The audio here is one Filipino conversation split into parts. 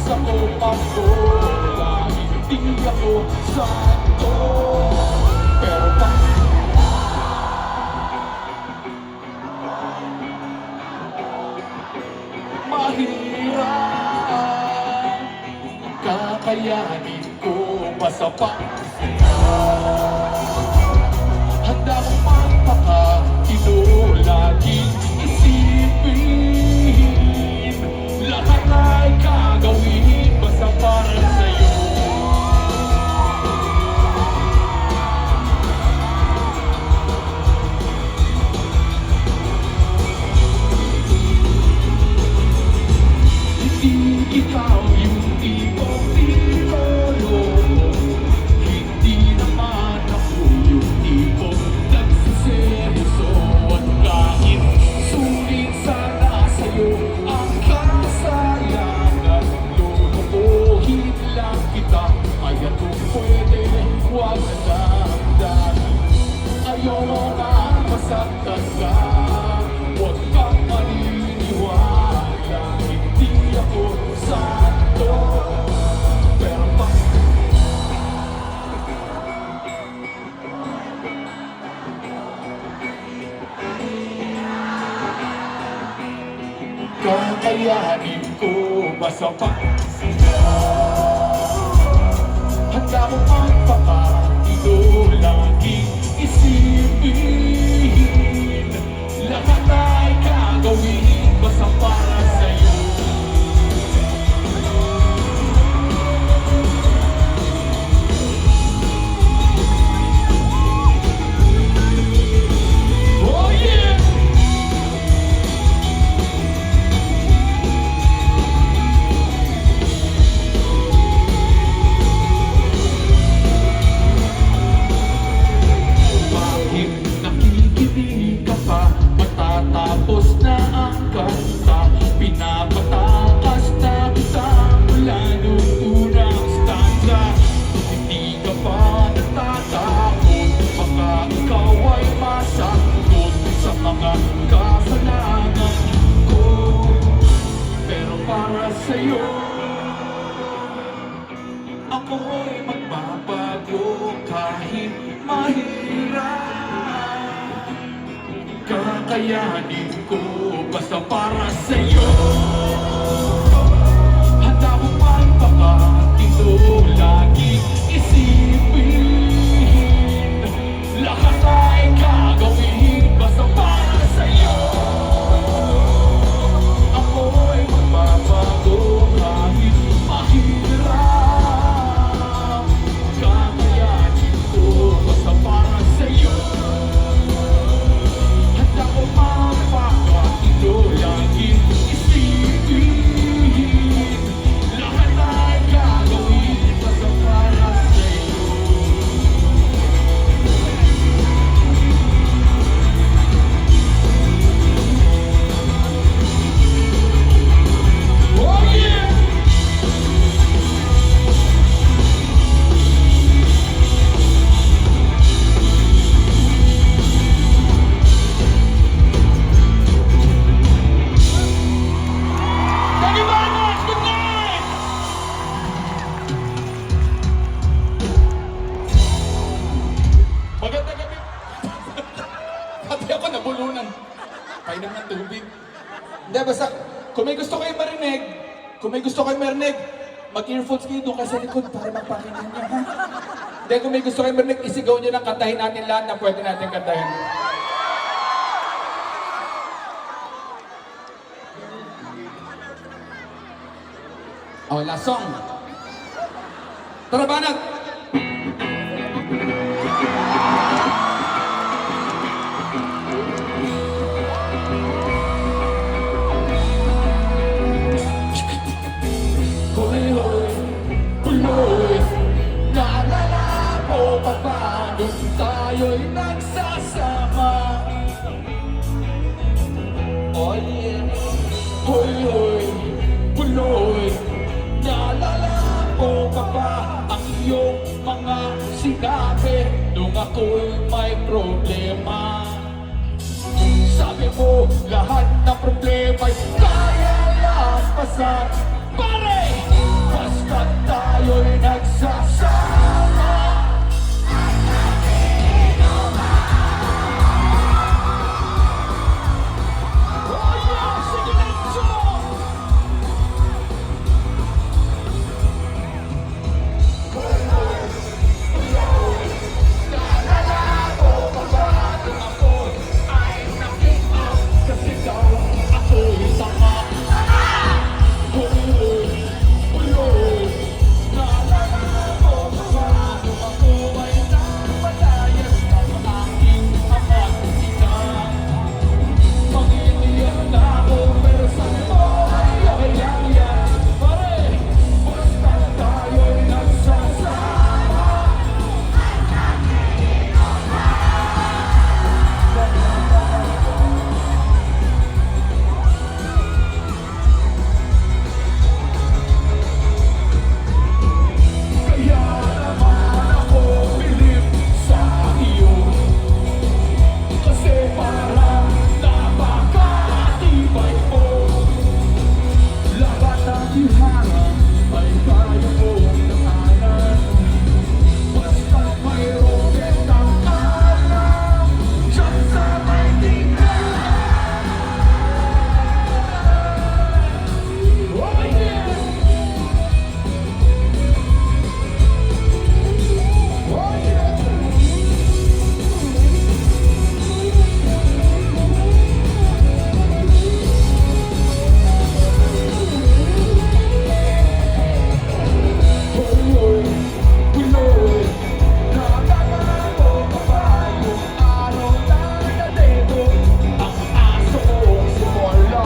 ako pambola, hindi ako santo. Pero mahirap kakayanin ko masapa. Handa kong magpakatino, laging isipin lahat ay gagawin basta para sa'yo. Hindi ikaw yung tipong idolo, hindi naman ako yung tipong nagsiseryoso. At kahit sulit sana sa'yo ang kasayangan, lulukuhin lang kita, kaya kung pwede huwag na damdamin. Ayoko na masaktan ka, huwag kang maniniwala, hindi ako santo. Pero kakayanin ko basta pa handa ko magpakatino, laging isipin lahat ay gagawin basta para sa'yo. Oh yeah! Bakit nakikinig ka pa? Matatapos na ang kanta, pinapatakas na kita mula nung unang stanza. Hindi ka pa natatakot, baka ikaw ay masakot sa mga kasalanan ko. Pero para sa'yo, ako'y magbabago kahit mahirap. Kakayanin ko basta para sa'yo. Handa kong magpakatino, laging isipin lahat ay gagawin basta para sa'yo. Ako'y magbabago kahit mahirap. Kakayanin ko basta para sa'yo. Handa ko magpakatino, laging isipin lahat ay gagawin basta para sa'yo. Oh yeah! Thank you very much! Good night! Maganda gabi. Pati ako nabulunan. Painom ng tubig. Hindi, basta kung may gusto kayo marinig, mag-earphones kayo doon kasi likod para magpakinggan niya, ha? Hindi, kung may gusto kayo marinig, isigaw niyo lang, kantahin natin lahat na pwede natin kantahin. Oh, last song. Tara, banat! Hoy, hoy, puloy, naalala mo pa ba nung tayo'y nagsasama? Oh yeah. Hoy, hoy, puloy, naalala mo pa ba ang iyong mga sinabi nung ako'y may problema? Sabi mo, lahat ng problema'y kaya lampasan. Pare! tayo'y nagsasama. Oh yeah, sige let's go! Kasi daw ako'y tama. Naalala ko pa paano ako ay napalayas ng aking ama't ina. Mag-iiyak na ako pero sabi mo ay okay lang yan. Pare, basta tayo'y nagsasama. Kaya naman ako bilib sa iyo. Kasi parang napakatibay mo. Lahat ng ihara ay kaya mong nakanan. Basta mayroon kitang alam dyan sa may tingnan. Oh yeah! Oh yeah! Buloy, buloy, naalala ko pa ba yung araw na nandito ang aso kong sumala?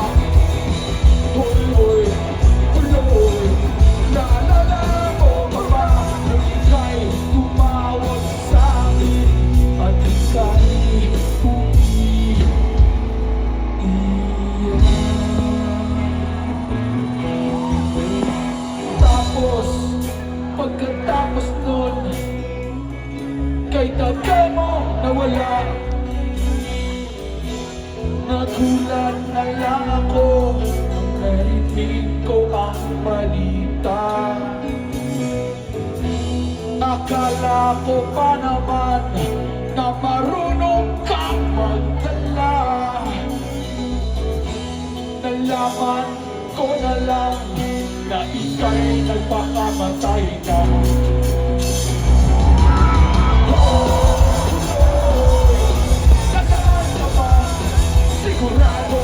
Buloy, buloy, naalala ko pa ba yung ika'y tumawag sa akin at ika'y umiiyak? Tapos, pagkatapos nun, kay tatay mo nawala. Nagulat na lang ako nang narinig ko ang balita. Akala ko pa naman na marunong kang magdala. Nalaman ko na lang na ika'y nagpakamatay na. Nasaan ka ba? Sigurado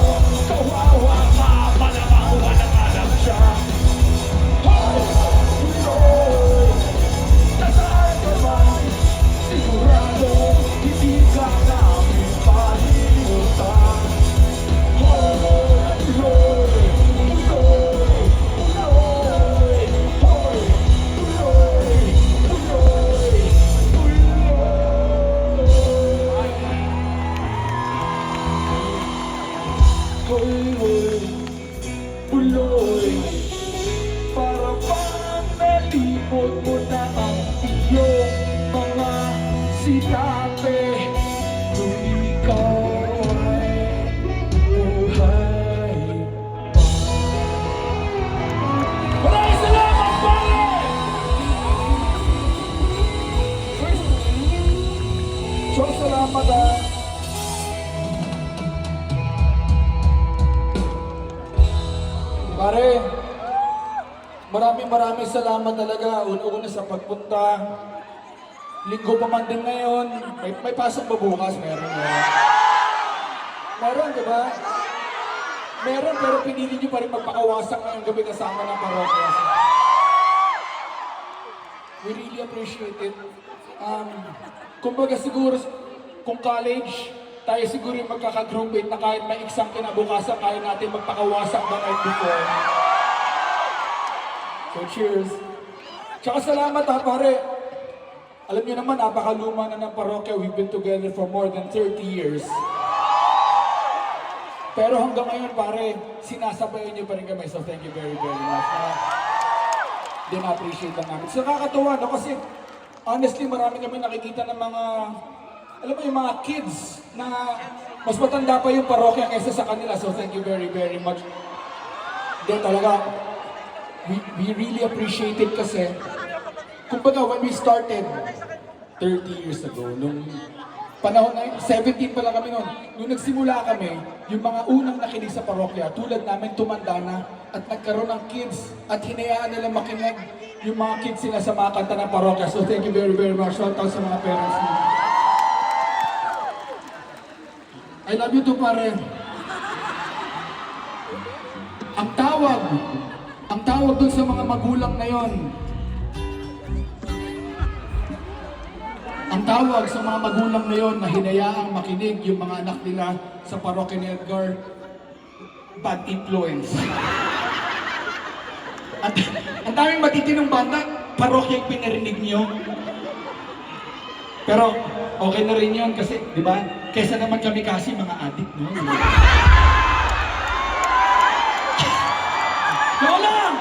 kawawa ka, malamang walang alam siya. Nasaan ka ba? Sigurado hindi ka namin palimutan. Buloy, para bang nalimot mo na ang iyong mga sinabi kung ikaw ay buhay pa. Maraming salamat, pare! So, salamat Pare, maraming salamat talaga. Una-una sa pagpunta. Linggo pa man din ngayon. May pasok ba bukas? Meron. Meron, di ba? Meron, pero pinili nyo pa rin magpakawasak ngayong gabi kasama ng parokya. We really appreciate it. Kumbaga siguro, kung college, tayo siguro yung magkaka-groupmate na kahit may exam kinabukasan, kaya natin magpakawasak the night before. So cheers. Tsaka salamat ha pare. Alam niyo naman, napakaluma na ng parokya. We've been together for more than 30 years. Pero hanggang ngayon pare, sinasabayan niyo pa rin kami. So thank you very much. Din appreciate lang namin. So nakakatuwa no kasi honestly marami kami nakikita ng mga alam mo yung mga kids na mas matanda pa yung parokya kaysa sa kanila. So thank you very much. Then talaga, we really appreciate it kasi Kumbaga, when we started 30 years ago, nung panahon na 17 pa lang kami noon, nung nagsimula kami, yung mga unang nakinig sa parokya, tulad namin tumanda na at nagkaroon ng kids at hinayaan nila makinig yung mga kids sila sa mga kanta ng parokya. So thank you very, very much. Shout out sa mga parents niyo. I love you too, pare. Ang tawag dun sa mga magulang na yon, ang tawag sa mga magulang na yon na hinayaang makinig yung mga anak nila sa parokya ni Edgar, bad influence. At ang daming matitinong banda, parokya yung pinarinig niyo. Pero okay na rin yun kasi, di ba? Kesa naman kami kasi mga addict, no? Yo lang!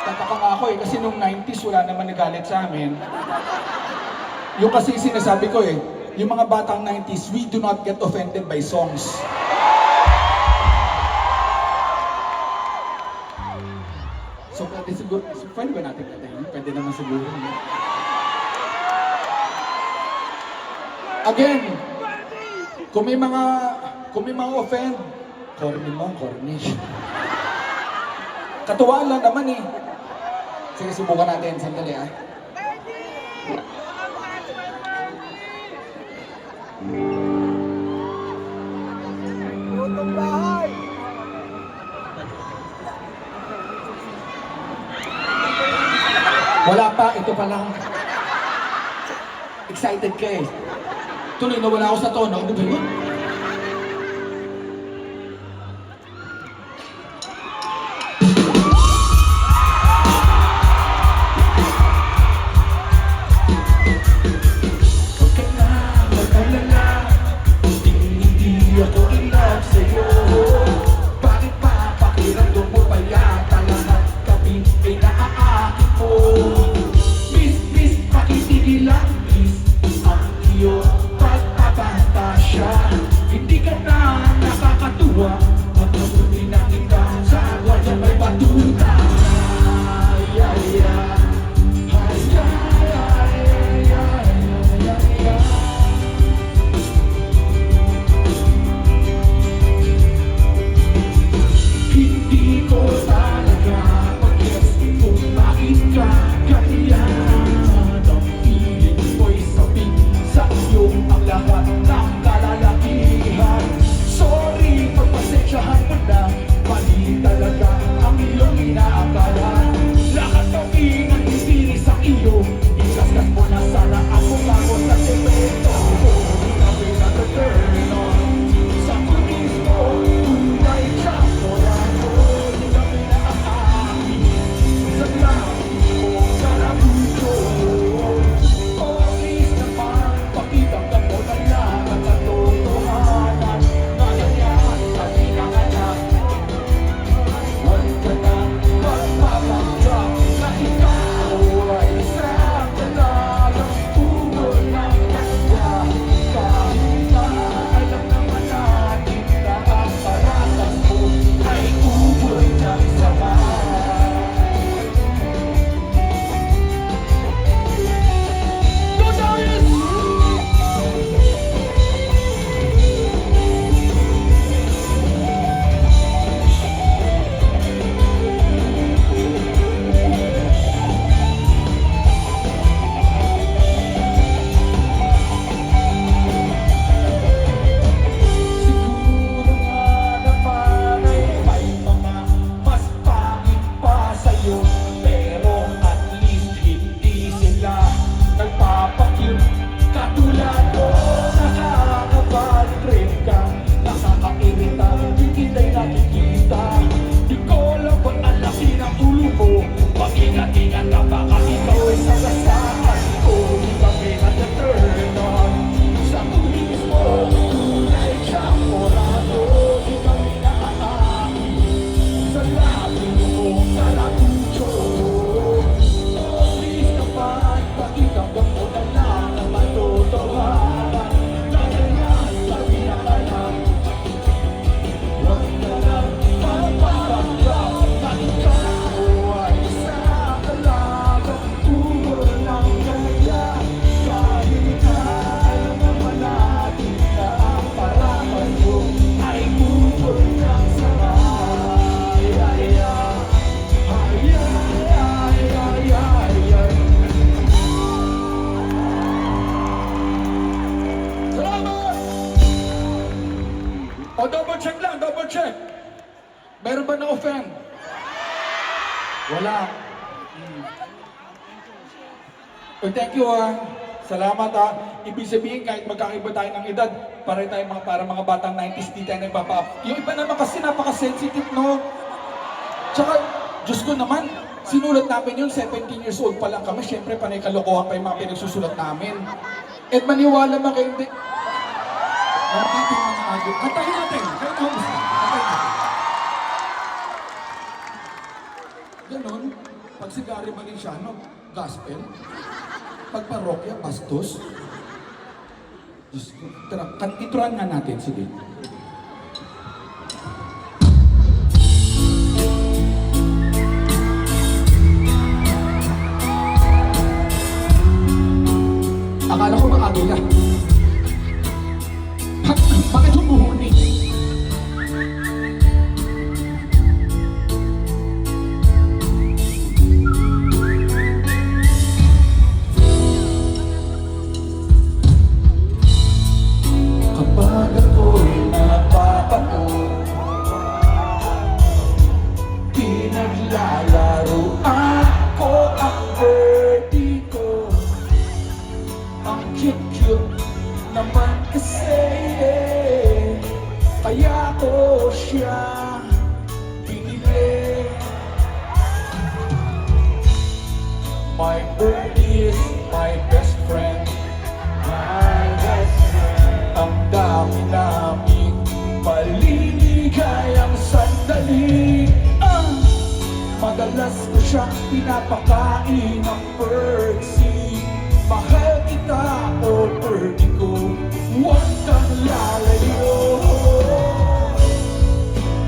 Tataka nga ako kasi nung 90s wala naman nagalit sa amin. Yung kasi sinasabi ko yung mga batang 90s, we do not get offended by songs. So pwede siguro, pwede ba natin natin? Pwede naman siguro. Again, kung may mga offend, corny mo, corny. Katuwaan lang naman eh. Sige, subukan natin. Sandali ah. Lutong bahay! Wala pa, ito pa lang. Excited ka eh. Tuloy na wala ako sa tono. Ano ba yun? Ang iyong pagpapantasya double check lang, double check. Meron ba na-offend? Wala. Oh, thank you Salamat Ibig sabihin kahit magkakaiba tayo ng edad, para mga batang 90s, di tayo nagpapa-up. Yung iba naman kasi napaka-sensitive, no? Tsaka, Diyos ko naman, sinulat namin yun, 17 years old pa lang kami. Siyempre, panay kalokohan pa yung mga pinagsusulat namin. At maniwala man kayo, hindi. Nakating mga agyo. Kantahin natin. Kahit na gusto. Kantahin natin. Ganon. Pag si Gary Valenciano, gospel. Pag parokya, bastos. Diyos ko. Tara, ituran nga natin. Sige. Akala ko mga agila. Bakit humuhuni? Kapag ako'y napapato, pinaglalaro ako ang birdie ko. Ang cute-cute naman kasi kaya ko siya pinili. My birdie is my best friend. My best friend. Ang dami naming maliligayang sandali. Madalas ko siyang pinapakain ng birdie. Mahal kita o birdie ko, huwag kang lalayo.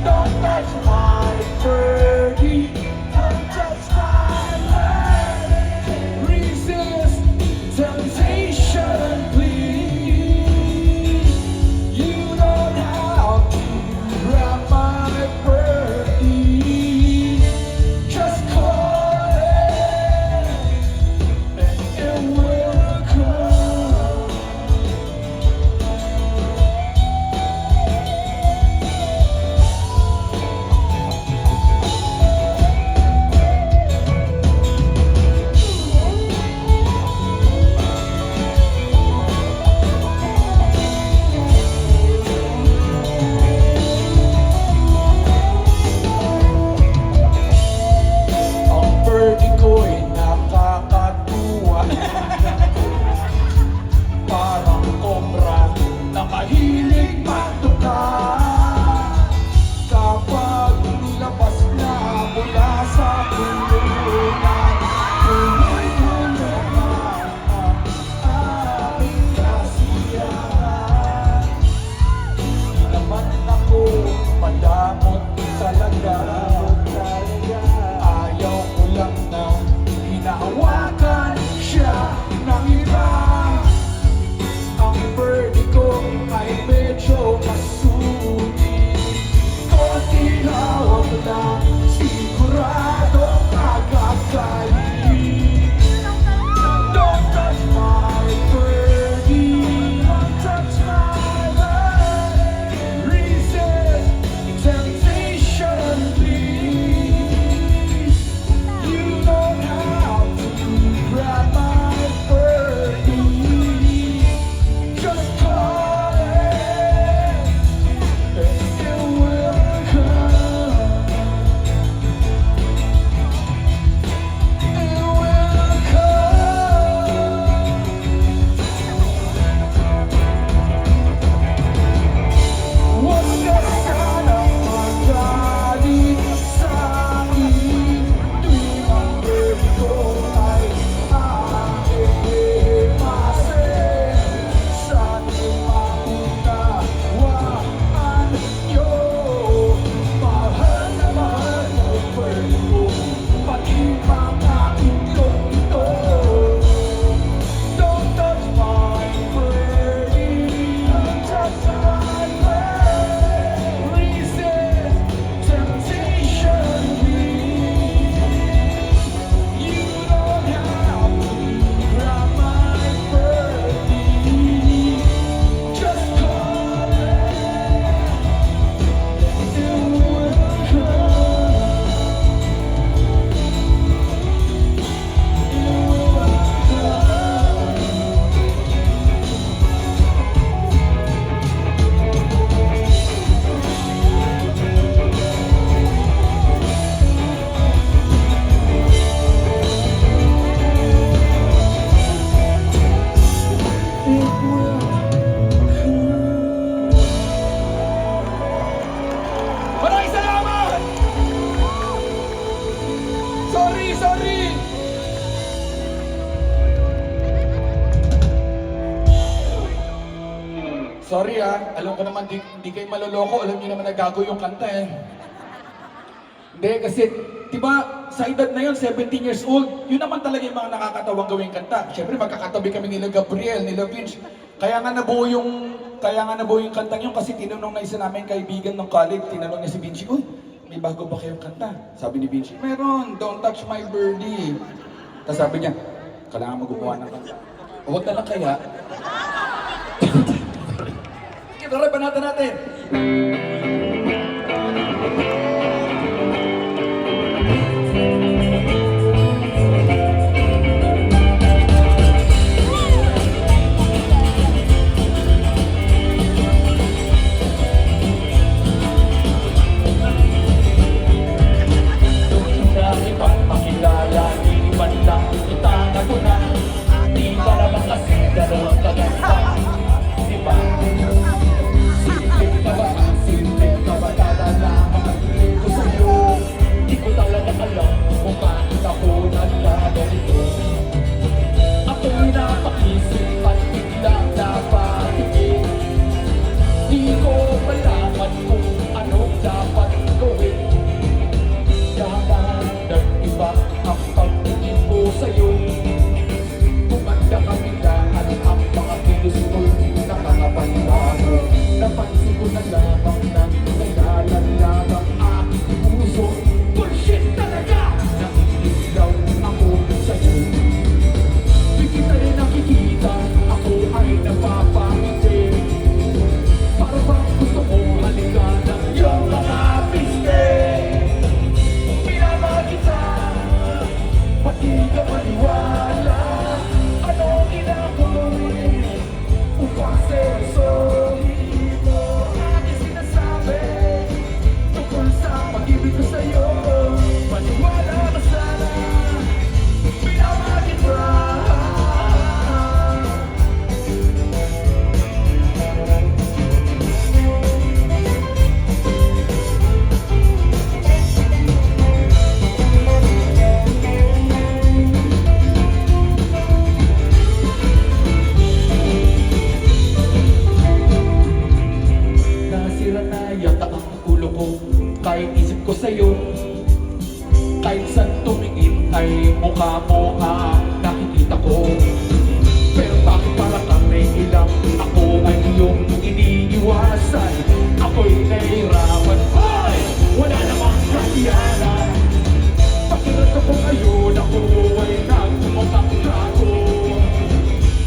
Don't touch my birdie, don't touch my birdie. Resist temptation, please. You don't have to grab my birdie. Just call it and Sorry alam ko naman di kayo maloloko, alam niyo naman na gago yung kanta eh. Hindi, kasi, di ba, sa edad na yun, 17 years old, yun naman talaga yung mga nakakatawang gawing kanta. Siyempre, magkakatabi kami nila Gabriel, nila Vince. Kaya nga nabuo yung kantang yun kasi tinanong na isa namin kaibigan ng college, tinanong niya si Vinci, uy, may bago ba kayong kanta? Sabi ni Vinci, meron, Don't Touch My Birdie. Tapos sabi niya, kailangan mo gumawa ng kanta. Huwag na lang kaya. Sige, tara, banatan natin. Kahit isip ko sa'yo, kahit saan tumingin ay mukha mo ang nakikita ko. Pero bakit parang kang naiilang ako ay iyong iniiwasan? Ako'y nahihirapan, ay! Wala namang kasiyanan. Pakirat ko kung ngayon ako ay nagmumakago.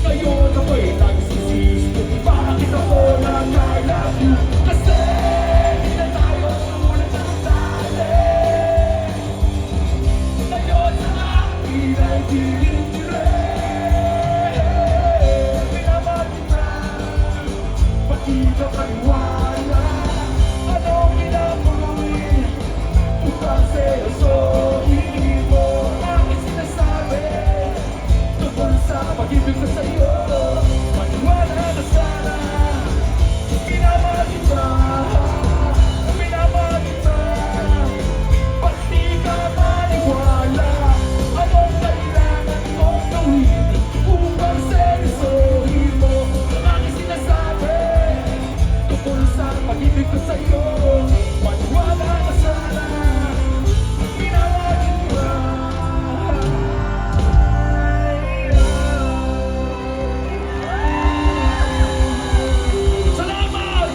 Ngayon ako'y nagsisisi, bakit ako nag-I-love you? Kasi Pag-ibig kaliwala, anong ginagawin? Upang seryosohin mo aking sinasabi tungkol sa pag-ibig ko sa'yo. Maniwala na sana, minamahal kita, minamahal kita. Ba't di ka maniwala? Anong kailangan kong gawin upang seryosohin mo aking sinasabi tungkol sa pag-ibig ko sa'yo? Maniwala ka sana, minamahal kita. Salamat!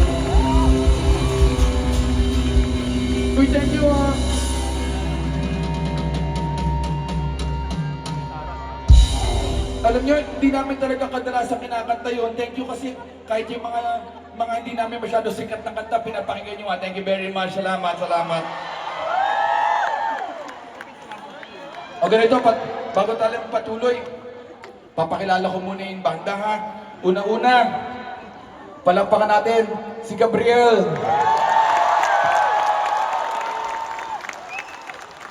Uy, thank you Alam nyo, hindi namin talaga kadalasan kinakanta yun. Thank you kasi kahit yung mga hindi namin masyado sikat na kanta, pinapakinggan nyo nga. Thank you very much. Salamat, salamat. O ganito, bago tayo patuloy, papakilala ko muna yung banda ha. Una-una, palakpakan natin si Gabriel.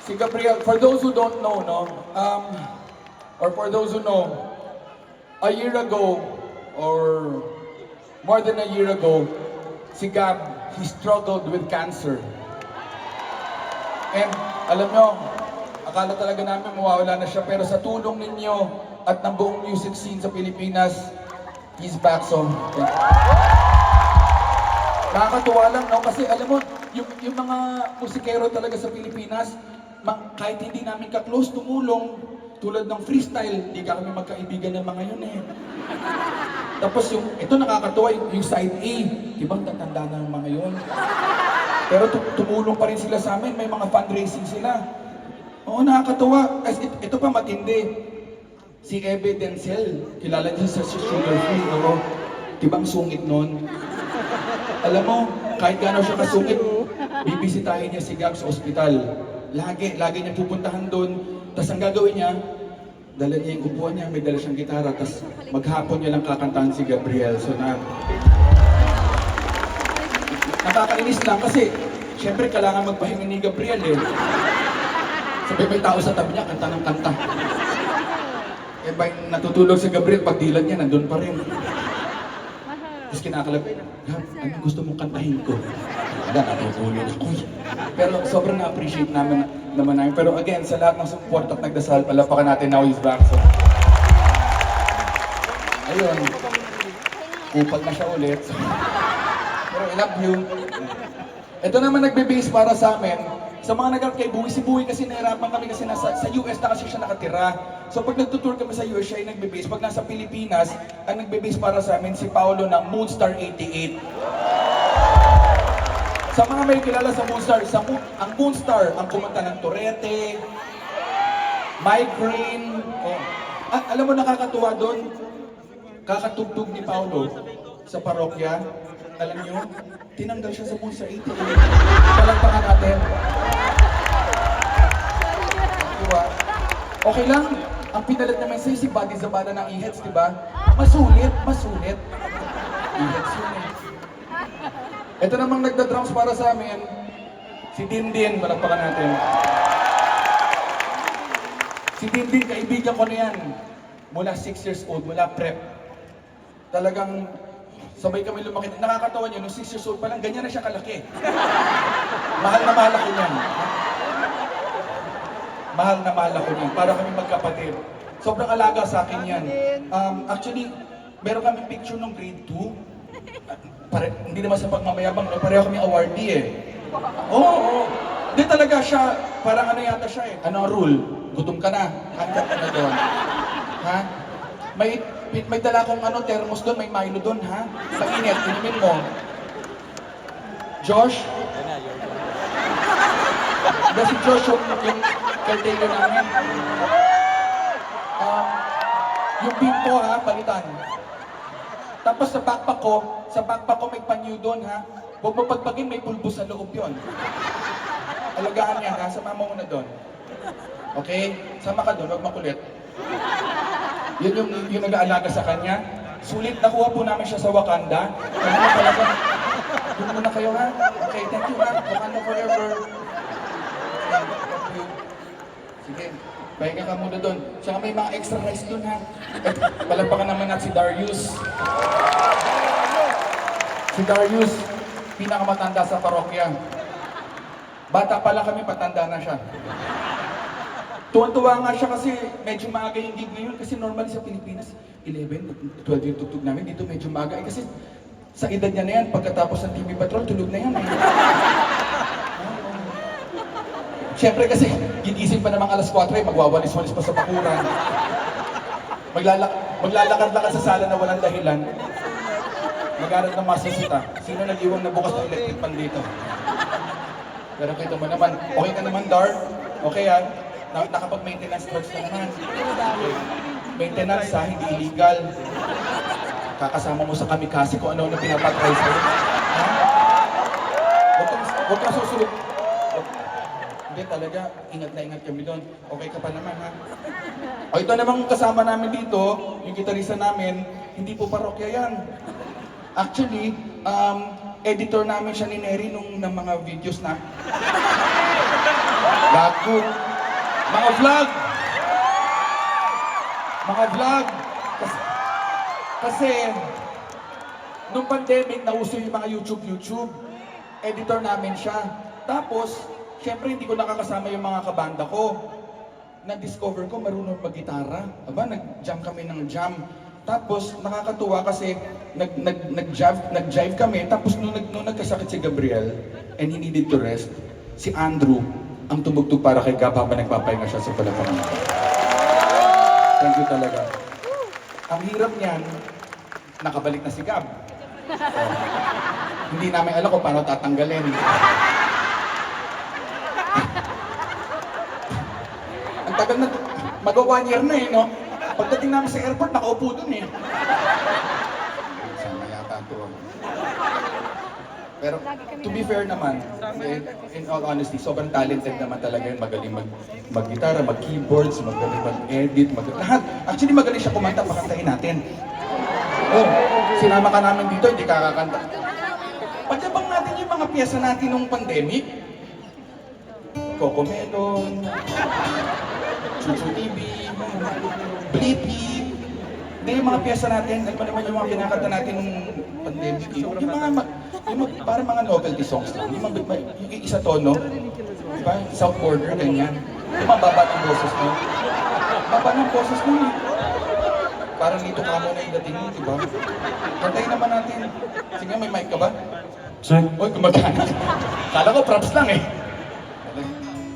Si Gabriel, for those who don't know, or for those who know, a year ago, or more than a year ago, si Gab, he struggled with cancer. And alam nyo, akala talaga namin mawawala na siya, pero sa tulong ninyo at ng buong music scene sa Pilipinas, he's back, so thank you. Nakakatuwa lang, no? Kasi alam mo, yung mga musikero talaga sa Pilipinas, kahit hindi namin ka-close, tumulong. Tulad ng freestyle, hindi kami magkaibigan ng mga yun eh. Tapos ito nakakatuwa, yung side A, ibang tatanda na ng mga yun. Pero tumulong pa rin sila sa amin, may mga fundraising sila. Oo, nakakatuwa. Ito pa matindi. Si Ebe Denzel, kilala niyo sa Sugar Free, oo. Dibang sungit nun? Alam mo, kahit gano'n siya kasungit, bibisitahin niya si Gab sa ospital. Lagi niya pupuntahan doon. Tapos ang gagawin niya, dala niya yung upuan niya, may dala siyang gitara, tapos maghapon niya lang kakantahan si Gabriel. So nakakainis lang kasi, syempre kailangan magpahinga ni Gabriel eh. Sabi may tao sa tabi niya, kanta ng kanta. Eh ba natutulog si Gabriel, pag dilan niya, nandun pa rin. Tapos kinakalap, Gab, ano gusto mong kantahin ko? Wala, natutulog ako. Pero sobrang na-appreciate naman namin. Pero again, sa lahat ng support at nagdasal, palapakan natin now he's back. So, ayun, kupal na siya ulit. So, pero I love you. Ito naman nagbe-base para sa amin. Sa mga nag kay Buwi, si Buwi kasi nahirapan kami kasi sa US na kasi siya nakatira. So pag nagtutour kami sa US, siya yung nagbe-base. Pag nasa Pilipinas, ang nagbe-base para sa amin si Paolo ng Moonstar 88. Sa mga may kilala sa Moonstar, ang Moonstar, ang kumanta ng Torete, Migraine. Oh. Alam mo nakakatuwa doon, kakatugtog ni Paolo sa parokya. Alam niyo, tinanggal siya sa Moonstar 88. Palagpakan natin. Diba? Okay lang, ang pinalit naman sa'yo si Buddy Zabada ng E-Heads, diba? Masulit. E-Heads yun eh. Ito namang nagda-drums para sa amin, si Dindin, malagpakan natin. Si Dindin, kaibigan ko na yan. Mula 6 years old, mula prep. Talagang sabay kami lumaki. Nakakatawa niyo, nung 6 years old pa lang, ganyan na siya kalaki. Mahal na mahal ako niyan. Mahal na mahal ako niyan. Para kami magkapatid. Sobrang alaga sa akin yan. Actually, meron kami picture nung grade 2. Hindi naman sa pagmamayabang, pareho kami awardee eh. Oo. Hindi talaga siya, parang ano yata siya eh. Ano ang rule? Gutom ka na. Hanggat ka na doon. Ha? May dala kong thermos doon, may Milo doon, ha? Mainit, inumin mo. Josh? Hindi si Josh yung caretaker namin. Yung bimpo, ha? Palitan. Tapos sa backpack ko may panyo doon, ha? Huwag mo pagpagin, may pulbo sa loob yon. Alagaan yan, ha? Sama mo muna doon. Okay? Sama ka doon, huwag makulit. Yun yung nag-aalaga sa kanya. Sulit, nakuha po namin siya sa Wakanda. Kaya na talaga, doon muna kayo, ha? Okay, thank you, ha? Wakanda forever. Thank you. Sige, pahinga ka muna doon. Tsaka may mga extra rice doon, ha? Palagpakan naman natin si Darius. Si Darius, pinakamatanda sa parokya. Bata pa lang kami, patanda na siya. Tuwan-tuwa nga siya kasi medyo maaga yung gig ngayon kasi normally sa Pilipinas, 11, 12 yung tugtog namin. Dito medyo maaga. Kasi sa edad niya na yan, pagkatapos ng TV Patrol, tulog na yan. Siyempre kasi, gigising pa namang alas 4, magwawalis-walis pa sa bakuran. Maglalakad-lakad sa sala na walang dahilan. Mag-aral ng masasita. Sino nag-iwang na bukas ng electric pan dito? Pero kita mo naman, okay ka naman, Dar? Okay ha? Nakapag-maintenance works ka naman. Maintenance ha, hindi illegal. Kakasama mo sa kamikasi kung ano-ano pinapatry sa'yo. Ha? Huwag kang susunod. Hindi talaga, ingat na ingat kami doon. Okay ka pa naman ha? O ito namang kasama namin dito, yung gitarista namin, hindi po parokya yan. Actually, editor namin siya ni Neri nung ng mga videos na. Gago. Mga vlog! Kasi, nung pandemic, nauso yung mga YouTube. Editor namin siya. Tapos, syempre hindi ko nakakasama yung mga kabanda ko. Na-discover ko, marunong mag-gitara. Aba, nag-jam kami ng jam. Tapos, nakakatuwa kasi nag-jive kami. Tapos, nung nagkasakit si Gabriel and he needed to rest, si Andrew ang tumugtog para kay Gab habang nagpapahinga siya sa palapanan. Thank you talaga. Ang hirap niyan, nakabalik na si Gab. So, hindi namin alam kung paano tatanggalin. Ang tagal na, mag-1 year na eh, no? Pagdating namin sa airport, nakaupo dun eh. Sama yata ito. Pero, to be fair naman, in all honesty, sobrang talented naman talaga yun. Magaling mag-gitara, mag-keyboards, magaling mag-edit, lahat. Actually, magaling siya kumanta, pakantahin natin. Oh, sinama ka namin dito, hindi ka kakanta. Pagyabang natin yung mga piyesa natin nung pandemic. Coco Melon, Chuchu TV, Blippi. Hindi yung mga piyesa natin, alam mo naman yung mga kinakanta natin nung pandemic. Parang mga novelty songs lang. Yung isa tono, diba? South Border, ganyan. Yung mababa ng boses mo. Baba ng boses mo eh. Parang dito ka mo na yung dating mo, diba? Kantayin naman natin. Sige, may mic ka ba? Check. Uy, gumagana. Kala ko props lang eh.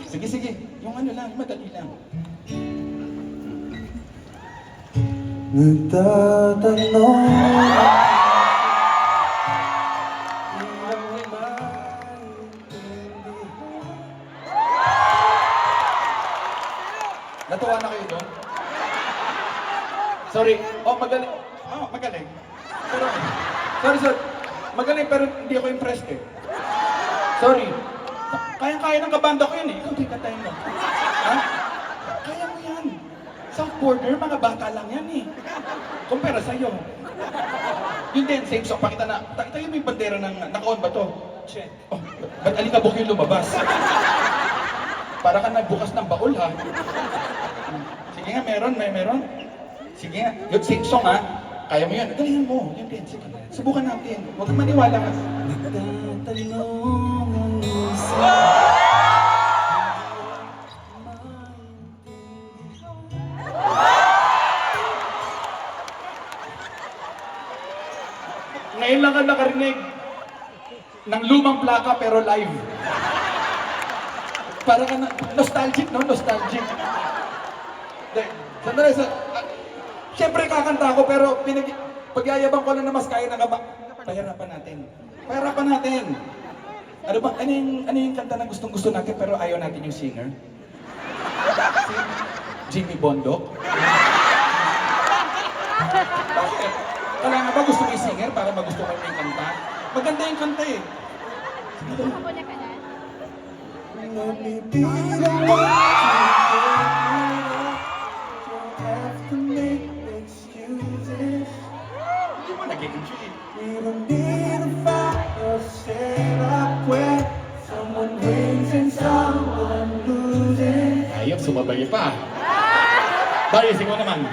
Sige, sige. Yung ano lang, madali lang. Nagtatanong. Natuwa na kayo doon? Sorry. Oh, magaling. Oh, magaling. Pero, sorry. Magaling pero hindi ako impressed eh. Sorry. Kaya-kaya ng kabanda ko yun eh. Ikaw, di kantahin mo. Ha? Kaya mo yan. South Border, mga bata lang yan eh. Kumpara sa'yo. Yun din, same song. Pakita na. Tayo mo yung bandera ng... Naka-on ba to? Check. Oh, ba't alikabok yung lumabas? Para ka nagbukas ng baul ha. Sige nga, meron. Sige nga, yung same song ha. Kaya mo yun. Galingan mo. Yun din. Sige. Subukan natin. Huwag kang maniwala ka. Nagtatanong ang isa. Ngayon lang ka nakarinig ng lumang plaka pero live. Para ka na, nostalgic, no? Nostalgic. Sandali, siyempre kakanta ako pero pagyayabang ko lang na mas kaya na pahirapan natin. Ano yung kanta na gustong-gusto natin pero ayaw natin yung singer? Si Jimmy Bondo? Bakit? Kailangan ba gusto yung singer para magustuhan mo yung kanta? Maganda yung kanta eh. Let me be the one to have to make excuses. Hindi mo nag-enjoy. We don't need a fire set up where someone wins and someone loses. Ayop, sumabay pa. Darius, ikaw naman.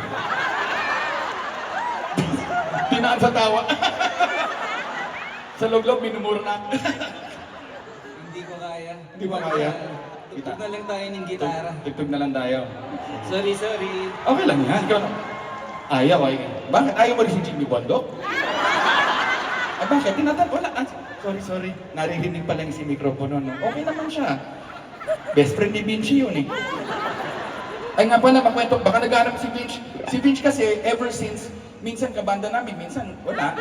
Tinaan sa tawa. Sa loob-loob, minumura na. Hindi ko kaya. Hindi ba kaya? Tugtog na lang tayo ng gitara. Tugtog na lang tayo. Sorry. Okay lang yan. Ikaw na. Ayaw, ay. Bakit? Ayaw mo rin si Jimmy Bondo? Ay, bakit? Wala. Sorry. Naririnig pa lang si mikropono. No? Okay naman siya. Best friend ni Vinci yun eh. Ay nga pala, makwento. Baka naghahanap si Vinci. Si Vinci kasi, ever since, minsan kabanda namin, minsan wala.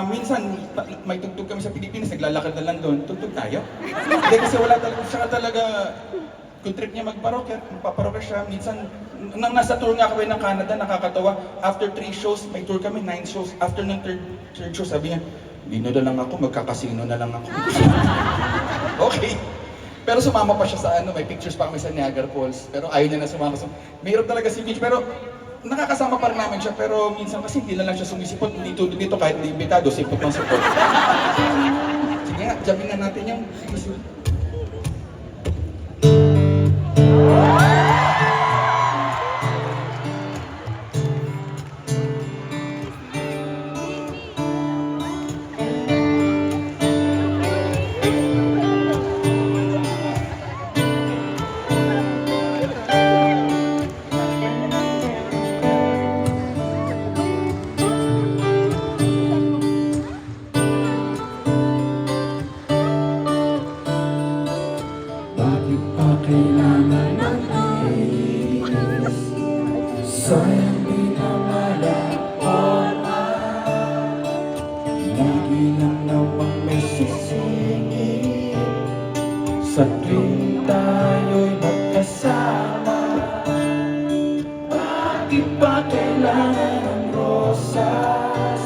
Minsan, may tugtog kami sa Pilipinas, naglalakad na lang doon, tugtog tayo. Hindi kasi wala talaga, siya talaga, kung trip niya magpaparokya siya, minsan, nang nasa tour nga kami ng Canada, nakakatawa, after 3 shows, may tour kami, 9 shows, after ng third show, sabi niya, hindi na lang ako, magkakasino na lang ako. Okay. Pero sumama pa siya sa may pictures pa kami sa Niagara Falls, pero ayaw niya na sumama. Mahirap talaga si Vinci, pero nakakasama pa rin namin siya, pero minsan kasi hindi na lang siya sumisipot dito kahit hindi imbitado, sipot ng sipot. Sige nga, jamming nga natin yung... Sila namang may sisingin sa tuwing tayo'y magkasama. Bakit ba kailangan ng rosas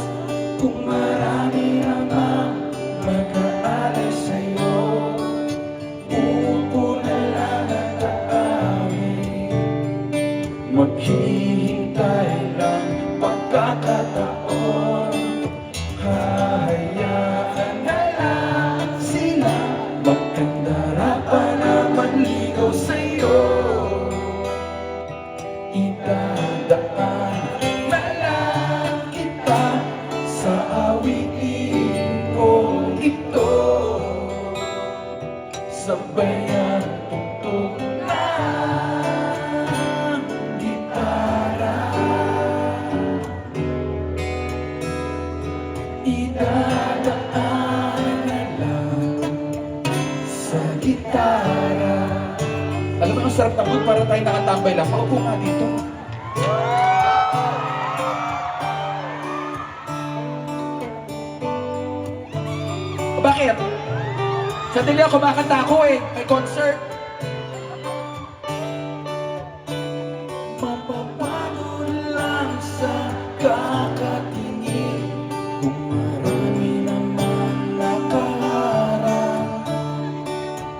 kung marami namang mag-aalay sa'yo? Upo na lang at aawin, maghihintay lang pagkakataon. Hahayaan na lang sila magkandara pa na manligaw sa'yo. Idadaan na lang kita sa awitin kong ito. Sabay ang tugtog ng gitara. Idadaan na lang sa gitara. Alam mo, ang sarap na mood para tayo nakatambay lang. Paupo nga dito. Bakit? Sandali ako, kumakanta ako eh. May concert. Mapapago lang sa kakatingin kung marami naman nakaharap.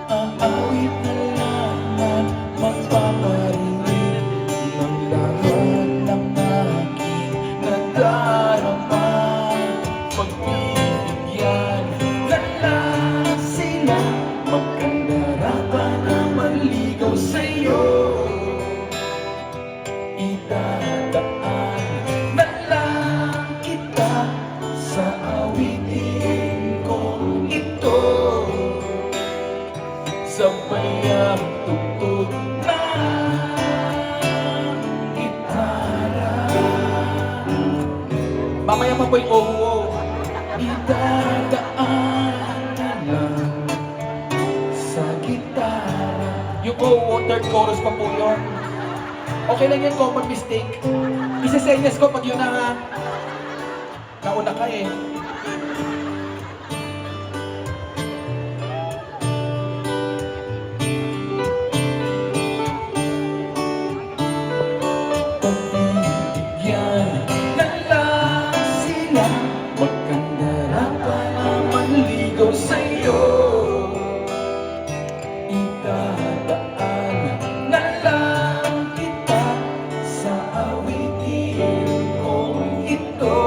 Aawit na lang at magpaparinig ng lahat ng aking nadarama. Pagbibigyan na lang sila magkandara pa na manligaw sa'yo. Idadaan na lang kita sa awitin kong ito. Sabay ang tugtog ng gitara. Mamaya pa po yung oh. Idadaan na lang sa gitara. Yung oh, third chorus pa po yun. Okay lang yan, common mistake. Isa-senyas ko pag yun na nauna ka eh. Pagbibigyan na lang sila magkandara pa na manligaw sa'yo. Idadaan na lang kita sa awitin kong ito.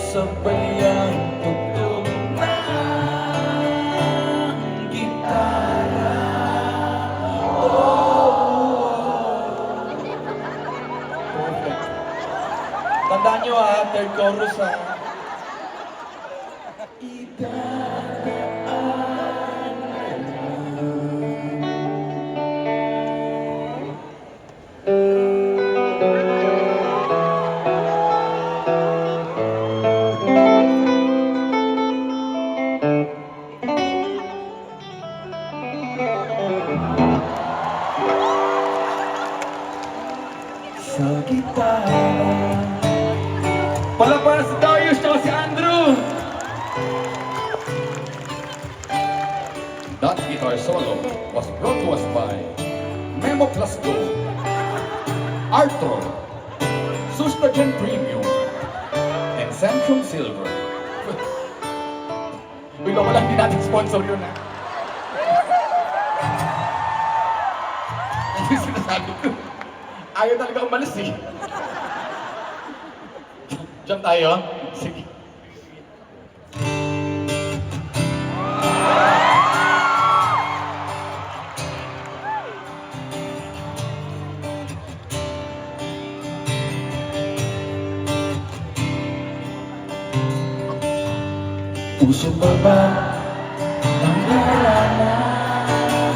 Sabay ang tugtog ng gitara. Perfect. Tandaan nyo ha, third chorus ha. Idadaan na lang. Sa gitara. Palapala si Darius at si Andrew. That guitar solo was brought to us by Memo Plus Go, Artro, Sustagen Premium, and Centrum Silver. Bilo ko lang din natin sponsor yun ha. Hindi sinasabi ko. Ayaw talaga umalis eh. Diyan tayo? Sige. Puso ba ba ang halaman?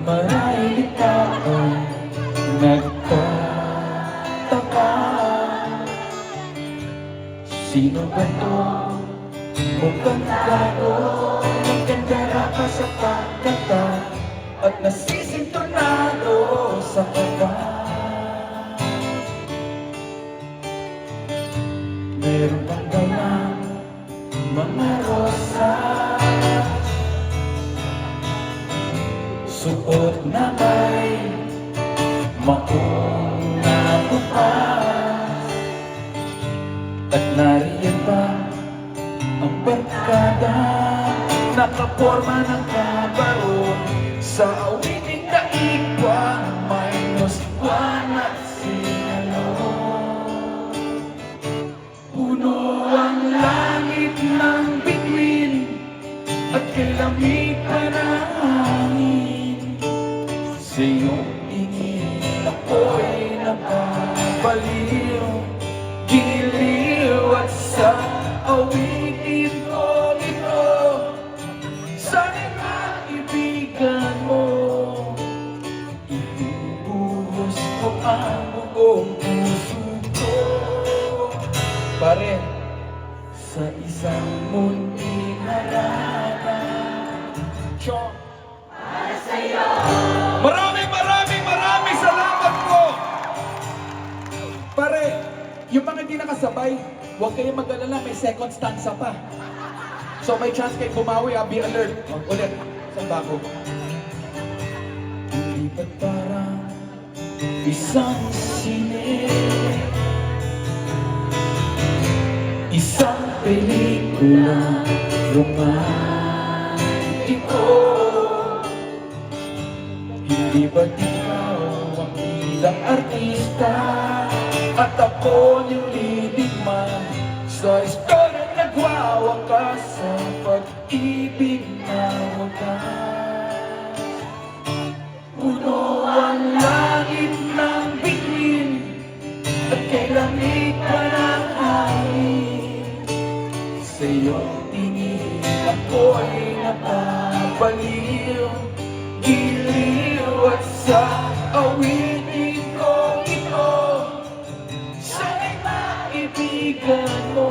Marahil ikaw ay nagtataka. Sino ba to? Mukhang gago. Nagkandara ka sa pagkata at nasisintonado sa kaba. Meron kang dalang mga rosas, suot na may maong na bukas. At nariyan pa ang barkada, nakaporma ng kabaron, sa awiting daigwa may noswan at sinalong. Puno ang langit ng bituin at kay lamig pa ng hangin. Sa iyong tingin ako'y napabaliw, giliw at sa awitin ko ito. Sana'y maibigan mo, ibubuhos ko ang buong puso ko. Pare, sa isang munting harana, Chong. Maraming salamat po! Pare, yung mga hindi nakasabay, huwag kayong mag-alala, may second stanza pa. So may chance kayo bumawi, be alert. Ulit, saan ba ako? Hindi ba't parang isang sine, isang pelikula romantiko? Hindi ba't ikaw ang bilang artista at ako yung leading man sa istorya nagwawakas sa pag-ibig na wakas? Puno ang langit ng bituin at kay lamig pa ng hangin. Sa iyong tingin ako'y napabaliw, giliw at sa awitin ko ito. Sana'y maibigan mo,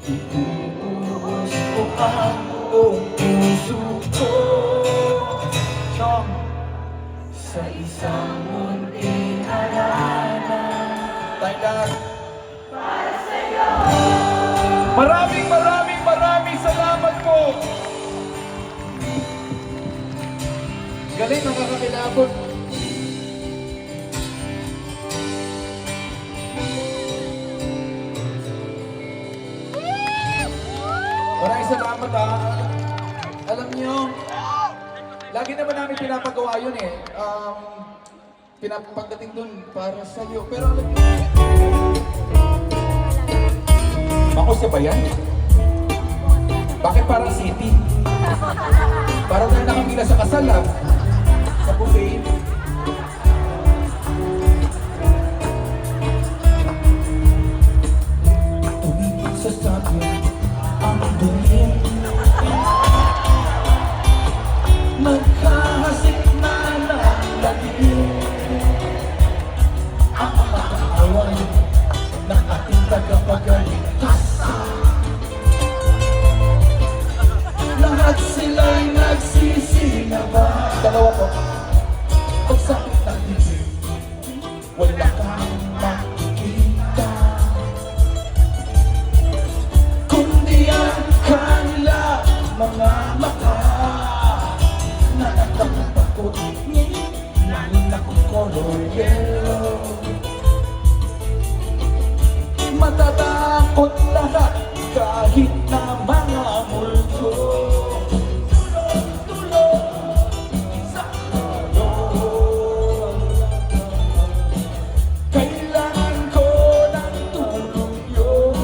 ibubuhos ko ang buong puso ko. Chong, sa isang munting harana. Tayo lahat. Maraming salamat po! Galing, nakakakilabot. Maraming salamat ha. Alam niyo, lagi naman namin pinapagawa yun eh. Pagdating dun para sa'yo. Pero alam niyo, Makosa ba yan? Bakit parang city? Parang tayo nakamila sa kasal ah. Sa buffet. Tumingin sa sabi ang dulim, magkahasik na ng lagim. Ang mga kaaway ng ating tagapagaligtas, lahat sila'y nagsisinaba. Dalawa po. Pagsakit ng bibig, wala kang makikita, kundi ang kanila mga mata na nagpapakot ng color yellow. Matatakot lahat kahit na mga multo. Kailangan ko ng tulong yun.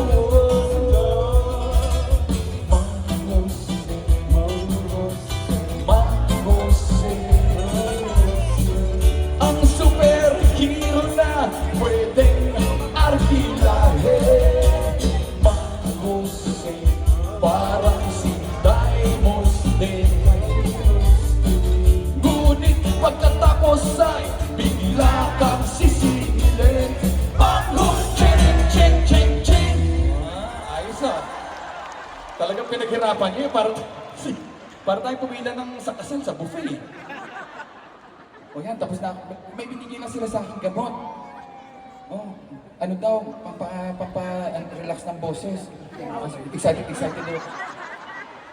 Mang-Jose, ang superhero na pwedeng arkilahe. Mang-Jose, parang si Daimos din. Ngunit pagkatapos ay bigla kang sisingilin. Mang-Jose, ching, ching, ching. Ayos ah. Talagang pinaghirapan niyo eh. Parang tayo pumila ng sa kasal sa buffet. O yan, tapos na. May binigay na sila sa aking gamot. Oh, ano daw, relax ng boses. Excited daw.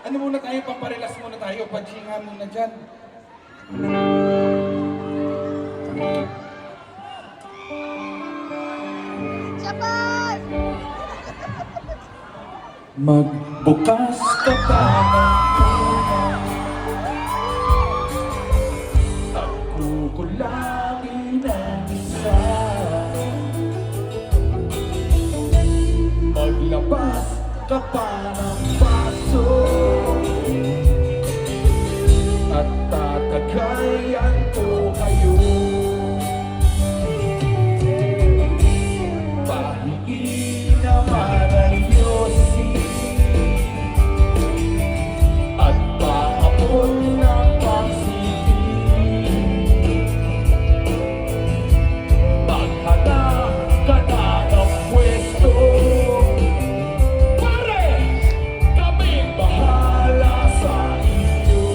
Ano muna tayo, pamparelax muna tayo, pagsinga muna dyan. Sabay! Magbukas ka pa ng punan at kukulangin ang isa. Maglabas ka pa ng paso at tatagayan ko kayo. Pahingi naman ang yosi at paabot ng pangsipi. Maghanap ka na ng pwesto. Pare, kaming bahala sa iyo.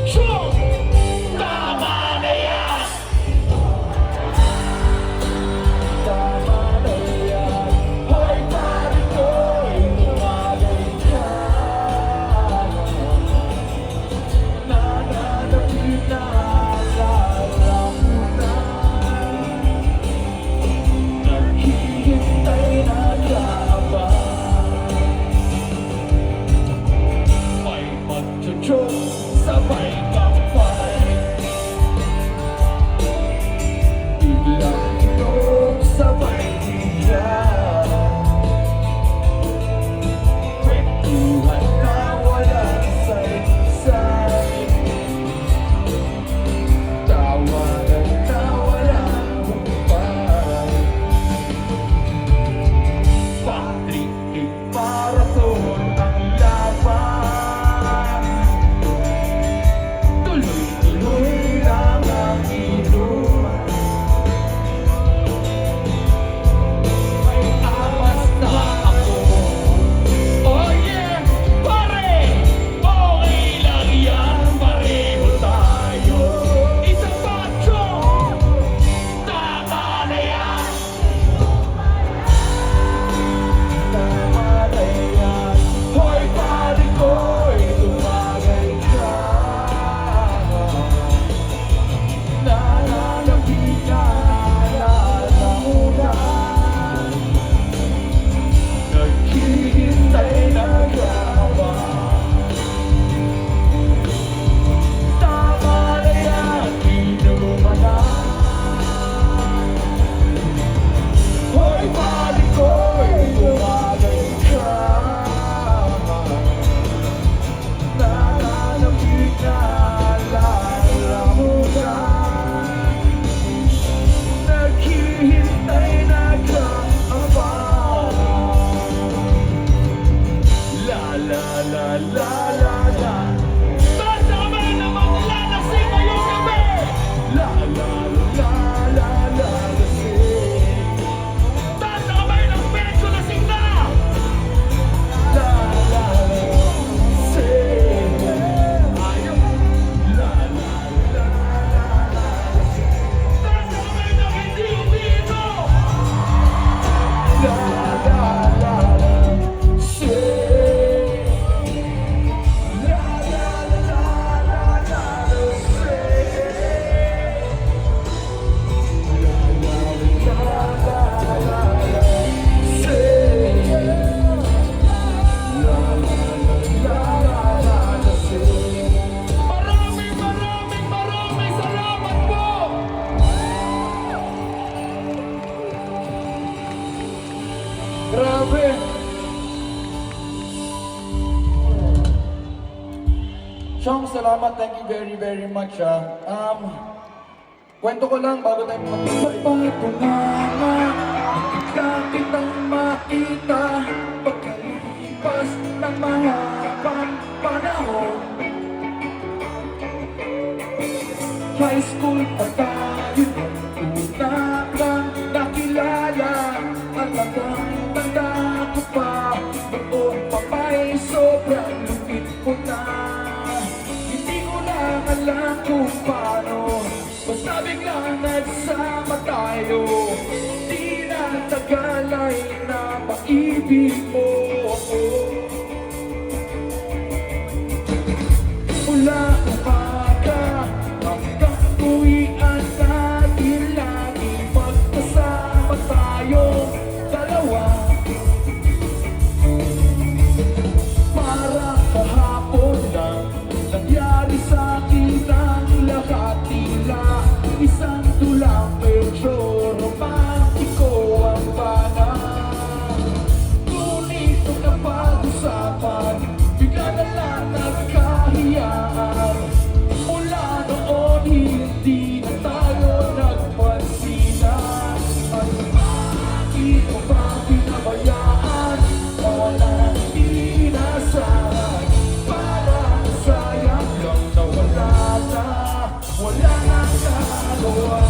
Sure! Tama na yan! Tama na yan. Hoy, pare ko'y lumagay ka. Nananapit na alam mo na. Naghihintay na ka ba? May magchuchok sabay kampay. Biglang inom sabay diyan. Kwentuhan na walang saysay. Tawanan na walang humpay. Patrick marathon ang laban. Tuloy-tuloy lang ang inuman. May amas na ako. Oh yeah, pare! Okay lang yan, pareho tayo. Isang macho! Tama na yan! Tama na yan. Hoy, pare ko'y lumagay ka. Nananapit na alam mo na. Naghihintay na ka ba? Tama na yan, inuman na. Hoy, pare ko'y lumagay ka. Nananapit na alam mo na. Naghihintay na ka ba? La la la la la la. Basta kami na maglalasing ngayong gabi. La la la la la lasing. Basta kami ng medyo lasing na. La la la lasing. Ayaw. La la la la la lasing. Basta kami ng hindi umiinom. La la la la lasing. La la la la la lasing. La la la la la lasing. La la la la la lasing. Maraming salamat po! Grabe! Sean, salamat. Thank you very, very much. Kwento ko lang bago tayo Patunanga, bigla kitang makita pagkalipas ng mahabang panahon. High school pa tayo nung una kang nakilala. At tanda ko pa, noon pa may sobrang lupit ko na. Hindi ko lang alam kung paano, basta biglang nagsama tayo. tunay na maibig mo ako. Mula umaga hanggang uwian natin, lagi magkasama tayong dalawa. Parang kahapon lang nangyari sa'kin ang lahat, tila isang tulang medyo romantiko ang panahon. Ngunit nung napag-usapan, bigla na lang nagkahiyaan. Mula noon hindi na tayo nagpansinan. At bakit mo ba pinabayaan na wala nang inasahan? Parang sayang lang na wala nang nagawa.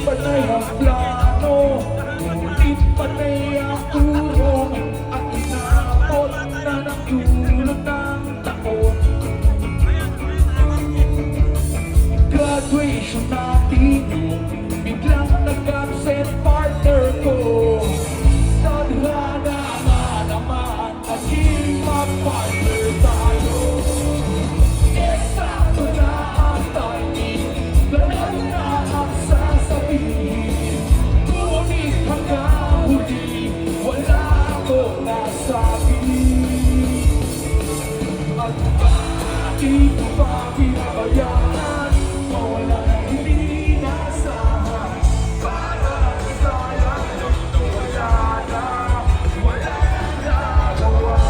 Panay ang plano, ngunit panay ang turong, at inaabot na ng dulo ng taon. Graduation natin yung biglang nag-absent partner ko. Tadhana nga naman, naging mag-partner tayo. Eksakto na ang timing, ganun na ang sasabihin. Ngunit hanggang huli, wala akong nasabi. At bakit mo ba pinabayaan? Wala nang hindi nasahan. Parang sayang lang na wala nang nagawa.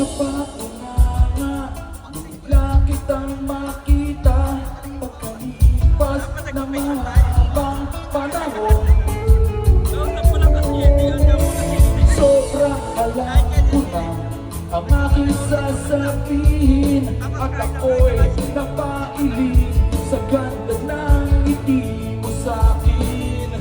Napatunanga, bigla kitang makita pagkalipas ng mahabang panahon. Sobrang alam ko na ang aking sasabihin, at ako'y napailing sa ganda ng ngiti mo sa'kin.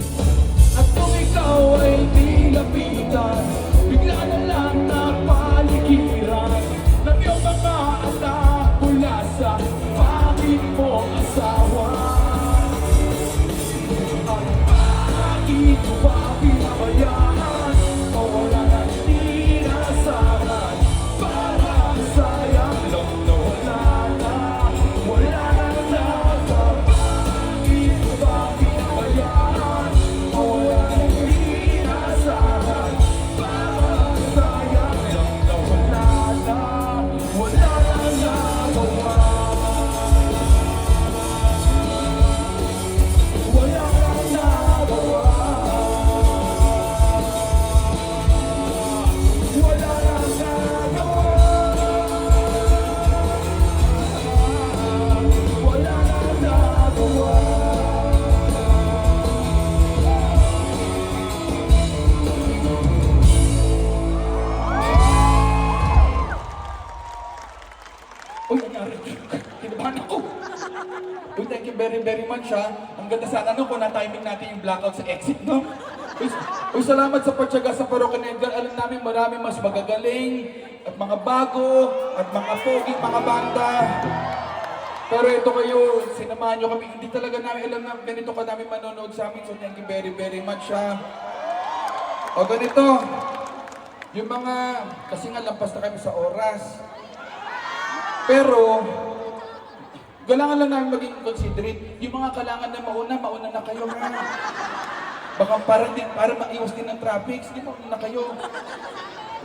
At kung ikaw ay nilapitan, bigla na lang napaligiran ng iyong mga anak mula sa pangit mong asawa. At bakit mo ba pinabayaan o wala nang hindi nasahan? Parang sayang lang na wala nang nagawa. Bakit mo ba pinabayaan o wala nang hindi nasahan? Parang sayang lang na wala nang nagawa. Wala nang nagawa. Wala nang nagawa. Wala nang nagawa. Uy, nangyari. Kinabahan ako. Uy, thank you very, very much, ha. Ang ganda sana, no, kung na-timing natin yung blackout sa exit, no? Uy, salamat sa pagtyaga sa Parokya Edgar. Alam namin marami mas magagaling at mga bago at mga poging mga banda. Pero ito kayo, sinamahan nyo kami. Hindi talaga namin alam na ganito ka namin manonood sa amin. So thank you very, very much, ha. O ganito, yung mga, kasi nga lampas na kami sa oras. Pero, kailangan lang namin maging considerate. Yung mga kailangan na mauna na kayo, ha. Baka para maiwas din ng traffic, sige, mauna na kayo.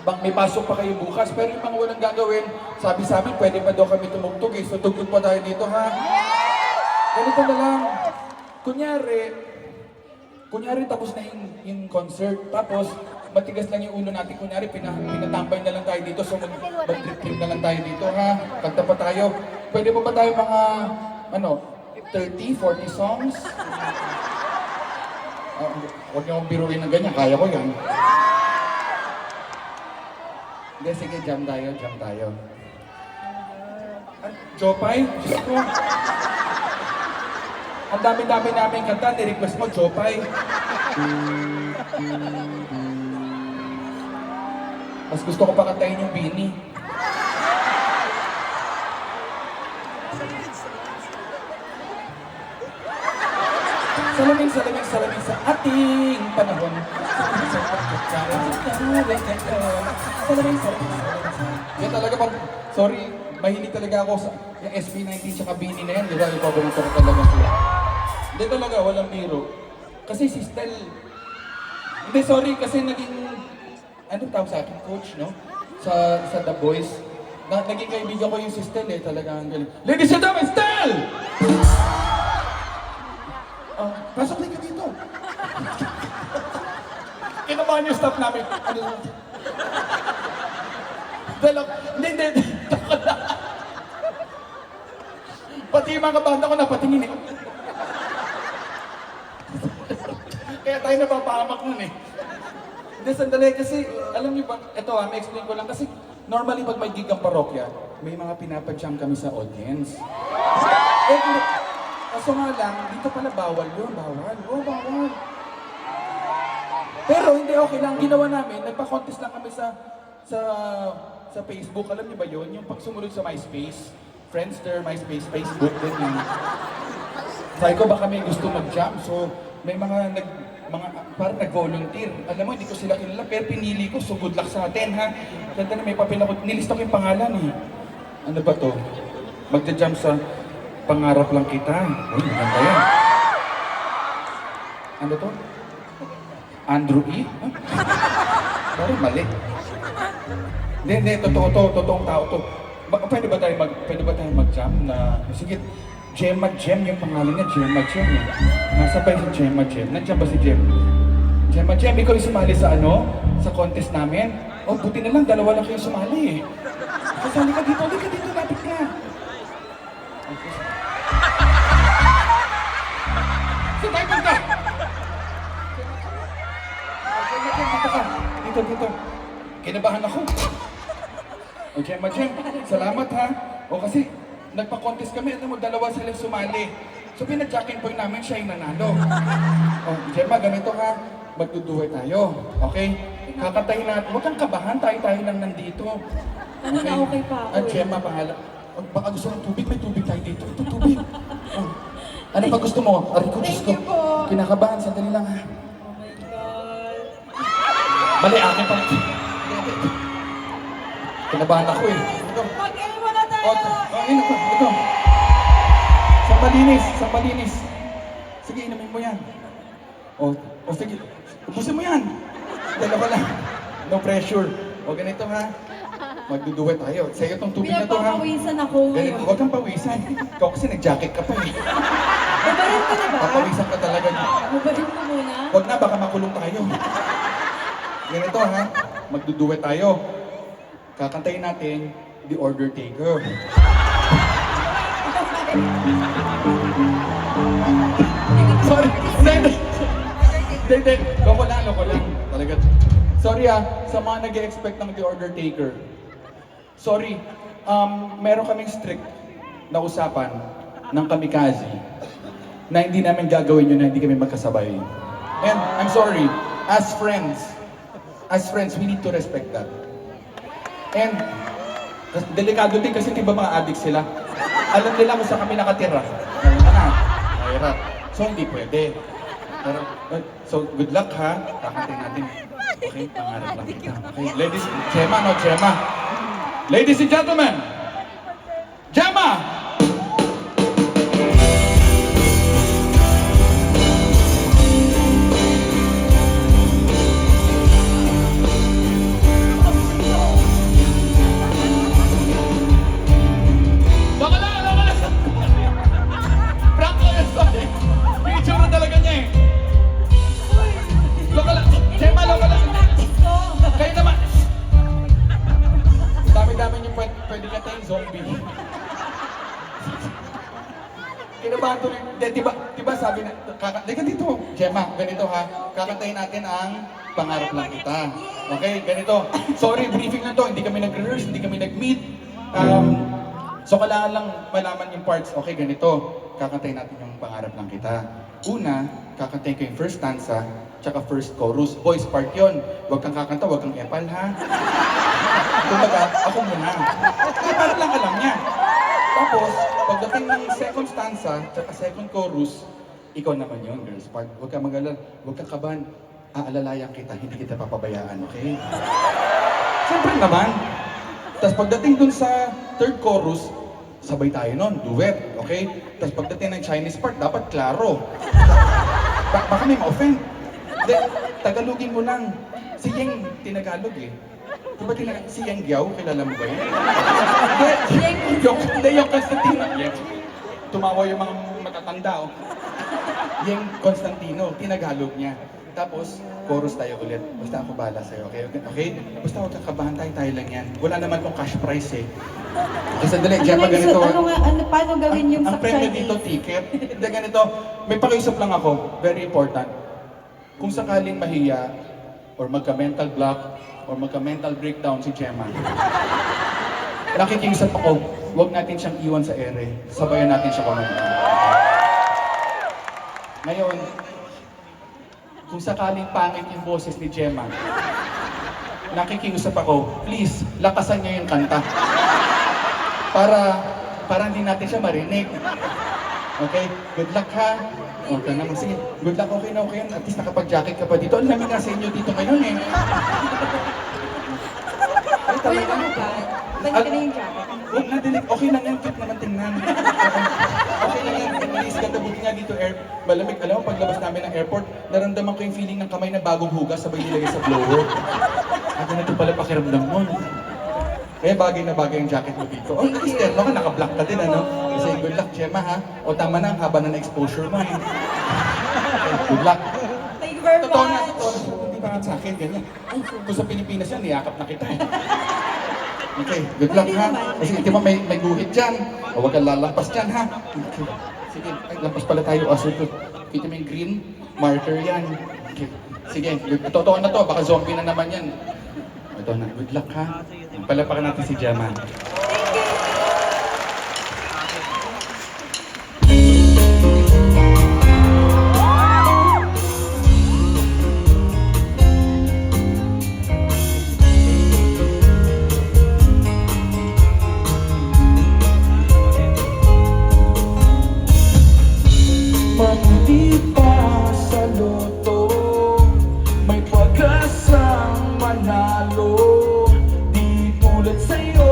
Bang may pasok pa kayo bukas, pero yung mga walang gagawin, sabi sa amin, pwede pa daw kami tumugtog eh. So tugtog pa tayo dito, ha. Ganito na lang. Kunyari tapos na yung concert. Tapos, matigas lang yung ulo natin. Kunyari, pinatambay na lang tayo dito. So, mag-trip na lang tayo dito, ha? Kanta pa tayo. Pwede pa ba tayo mga, 30, 40 songs? Huwag niyo akong biruin ng ganyan. Kaya ko yan. Hindi, sige, jam tayo. Jopay? Diyos ko. Ang dami-dami namin kanta, ni-request mo, Jopay. Mas gusto ko pa kantahin yung Bini. Salamin sa ating panahon. Salamin. Yan talaga pag, sorry, mahilig talaga ako sa yung SB19 tsaka Bini na yan, di ba? Ipaborito ko talaga sila. Hindi talaga, walang biro. Kasi si Stel, hindi, sorry, kasi naging, anong tawag sa akin, coach, no? Sa The Boys. Naging kaibigan ko yung si Stel eh, talaga ang galing. Ladies and gentlemen, Stel! Pasok lang ka dito. Kinabahan yung staff namin. Ano yun? Hindi. Pati yung mga banda ko napatingin eh. Kaya tayo napapahamak nun eh. Hindi, sandali kasi, alam niyo ba, ito may explain ko lang kasi normally pag may gig ang parokya, may mga pinapadyam kami sa audience. Eh, hindi. Kaso nga lang, dito pala bawal yun. Bawal. Pero hindi okay lang. Ginawa namin, nagpa-contest lang kami sa Facebook. Alam niyo ba yun? Yung pag sumunod sa MySpace, Friendster, MySpace, Facebook, ganyan. Sabi ko baka may gusto mag-jam. So, may mga parang nag-volunteer. Alam mo, hindi ko sila kilala, pero pinili ko. So, good luck sa atin, ha? Ganda na may papel ako. Nilista ko yung pangalan, eh. Ano ba to? Magja-jam sa Pangarap Lang Kita. Uy, maganda yan. Ano to? Andrew E? Huh? Parang mali. Hindi, totoong tao to. Pwede ba tayo mag-jam na, sige, Gemma Gem yung pangalan niya, Gemma Gem eh. Nasa pa yung si Gemma Gem? Nandiyan ba si Gem? Gemma Gem, ikaw yung sumali sa sa contest namin? Oh, buti na lang, dalawa lang kayo sumali eh. Kasali ka dito, lapit ka. Saan tayo punta? Gemma Gem, dito ka. Dito. Kinabahan ako. O Gemma Gem, salamat ha. O kasi, nagpa-contest kami, alam mo, dalawa sila sumali. So pinag-jackin point namin, siya yung nanalo. O Gemma, ganito ha, magduduhay tayo. Okay? Kakantahin natin, huwag kang kabahan, tayo lang nandito. Ano na okay pa ako At Gemma, baka gusto ng tubig, may tubig tayo dito. Ito, tubig. Oh. Ano pa gusto mo? Aray ko, Diyos ko. Thank you po. Kinakabahan, sandali lang ha. Oh my God. Mali, akin pa. Kinabahan ako eh. Ito. Mag-inom muna tayo! Ito. Sampalinis. Sige, inumin mo yan. Sige. Ubusin mo yan. Dalawa lang. No pressure. O ganito ha. Magduduwet tayo. Sa'yo itong tubig na to ha. Pinagpapawisan ako. Ganito. Huwag kang pawisan. Ikaw kasi nag-jacket ka pa eh. Mabalin ko na ba? Papawisan ka talaga. Mabalin ko muna. Huwag na, baka makulong tayo. Ganito ha. Magduduwet tayo. Kakantayin natin, The Order Taker. Sorry. Hindi. Loko lang. Talaga. Sorry sa mga nag-e-expect ng The Order Taker. Sorry. Meron kaming strict na usapan ng kamikaze na hindi namin gagawin yun na hindi kami magkasabay. And I'm sorry, as friends, we need to respect that. And delikado din kasi diba mga addicts sila. Alam nila kung saan kami nakatira. Alam na, mahirap. So hindi pwede. Pero, so good luck ha. Kakantin natin. Okay, pangarap lang kita. Okay, Gemma. Ladies and gentlemen, Gemma! pwede ka tayong zombie. Kinabahan ko rin. Diba sabi na, teka dito, Gemma, ganito ha, kakantayin natin ang Pangarap Lang Kita. Okay, ganito. Sorry, briefing lang to, hindi kami nag-rehearse, hindi kami nag-meet. So kailangan lang malaman yung parts. Okay, ganito, kakantayin natin yung Pangarap Lang Kita. Una, kakantayin ko yung first stanza, tsaka first chorus. Boys part yun. Huwag kang kakanta, huwag kang epal ha. Kumbaga, ako muna. Kaya para lang alam niya. Tapos, pagdating ng second stanza, tsaka second chorus, ikaw naman yun, girls part. Huwag kang mag-alala, huwag kang kabahan. Aalalayan kita, hindi kita papabayaan, okay? Siyempre naman. Tapos pagdating dun sa third chorus, sabay tayo nun, duet, okay? Tapos pagdating ng Chinese part, dapat klaro. Baka may ma-offend. Then, Tagalogin mo lang. Si Yeng, tinagalog eh. Diba si Yeng Giao, kilala mo ba yun? Hindi, yung Constantino. Tumawa yung mga matatanda, oh. Yeng Constantino, tinagalog niya. Tapos, chorus tayo ulit. Basta ako bahala sa'yo, okay? Okay? Basta huwag kang kabahan, tayo lang yan. Wala naman pong cash prize eh. Okay, sandali, Gemma, ganito. Paano gawin yung Ang sa premyo Chinese? dito, ticket. Hindi, ganito. May pakiusap lang ako. Very important. Kung sakaling mahiya, or magka-mental block, or magka-mental breakdown si Gemma, nakikiusap ako, huwag natin siyang iwan sa ere. Sabayan natin siya kumanta. Ngayon, kung sakaling pangit yung boses ni Gemma, nakikiusap ako, please, lakasan niyo yung kanta. Para hindi natin siya marinig. Okay? Good luck ha. Okay naman, sige. Good luck, okay na okay. At least nakapag-jacket ka pa dito. Ang lamig nga sa inyo dito ngayon eh. Ay, Uy, talaga. ano ba? Balik ka na yung jacket. Huwag na dilig. Okay lang yan. Cute naman tingnan. Okay lang yan. Please, ganda-buti nga dito malamig. Alam mo, paglabas namin ng airport, naramdaman ko yung feeling ng kamay na bagong hugas sabay nilagay sa blower. Ganito pala pakiramdam mo. Kaya bagay na bagay yung jacket mo dito. Oh, externo ka, naka-black ka din, ano? Kasi good luck, Gemma, ha? O tama na, ang haba na ng exposure mo, eh. Okay, good luck. Thank you very Totoo na, much. totoo na. Hindi ba sa akin, ganyan. Kung sa Pilipinas yan, niyakap na kita, eh. Okay, good luck, ha? Kasi di ba may guhit dyan. O, huwag kang lalampas dyan, ha? Okay. Sige, ay, lampas pala tayo. Aso to. Kita mo yung green? Marker yan. Okay. Sige, totoo na to. Baka zombie na naman yan. Ito na, good luck, ha? Palapakan natin si Gemma. Hindi pa sa loto, may pag-asang manalo. Di tulad sa'yo,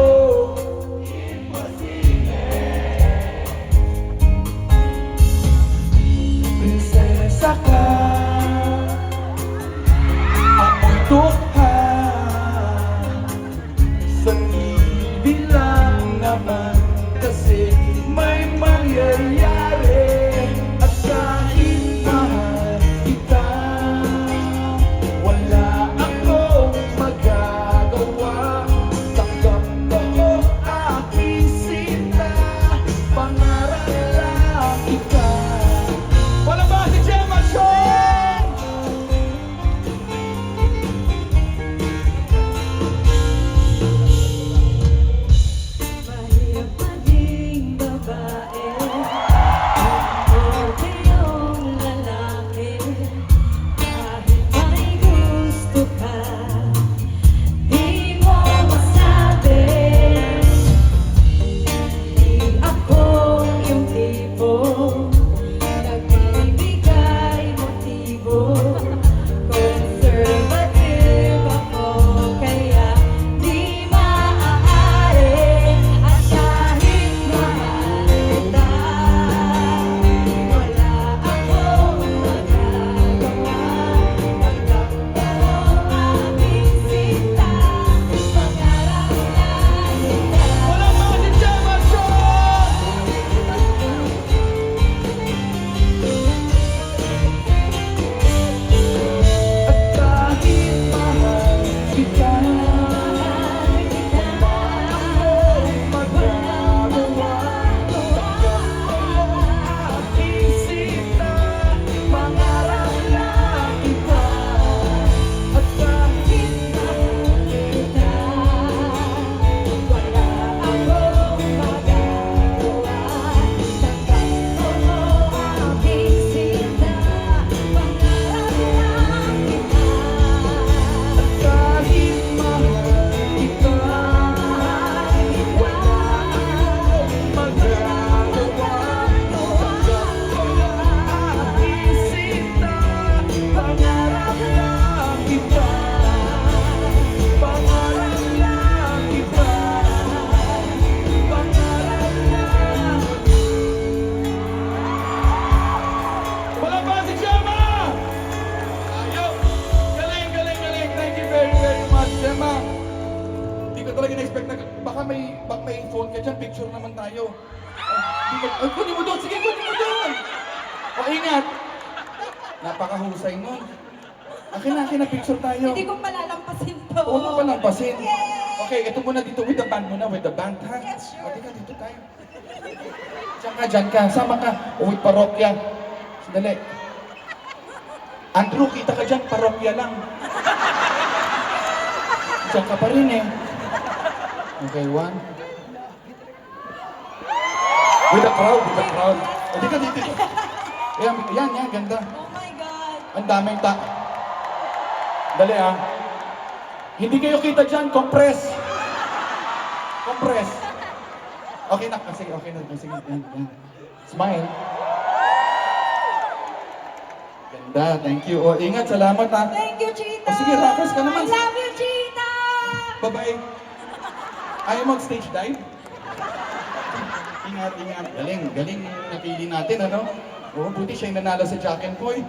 expect na, baka may phone ka dyan, picture naman tayo. Kunin mo doon, sige, kunin mo doon! O, ingat! Napakahusay nun. Akin na, picture tayo. Hindi ko palalampasin to. Huwag mo palampasin. Yay! Okay, ito muna dito, with the band muna, with the band, ha? Yes, sure. O, di ka, dito tayo. Diyan ka, sama ka. Uwi, parokya. Sandali. Andrew, kita ka dyan, parokya lang. Diyan ka pa rin eh. Okay, one. With the crowd. O, di ka dito. Yan, ganda. Oh my God. Ang daming Dali ah. Hindi kayo kita dyan, compress. Okay na, sige, Sige, yan. Smile. Ganda, thank you. O, ingat, salamat ha. Thank you, Chita. O, sige, rockers ka naman. I love you, Chita. Bye-bye. Ayaw mag-stage dive? Ingat. Galing napili natin, ano? Oo, buti siya yung nanalo sa Jack and Poy.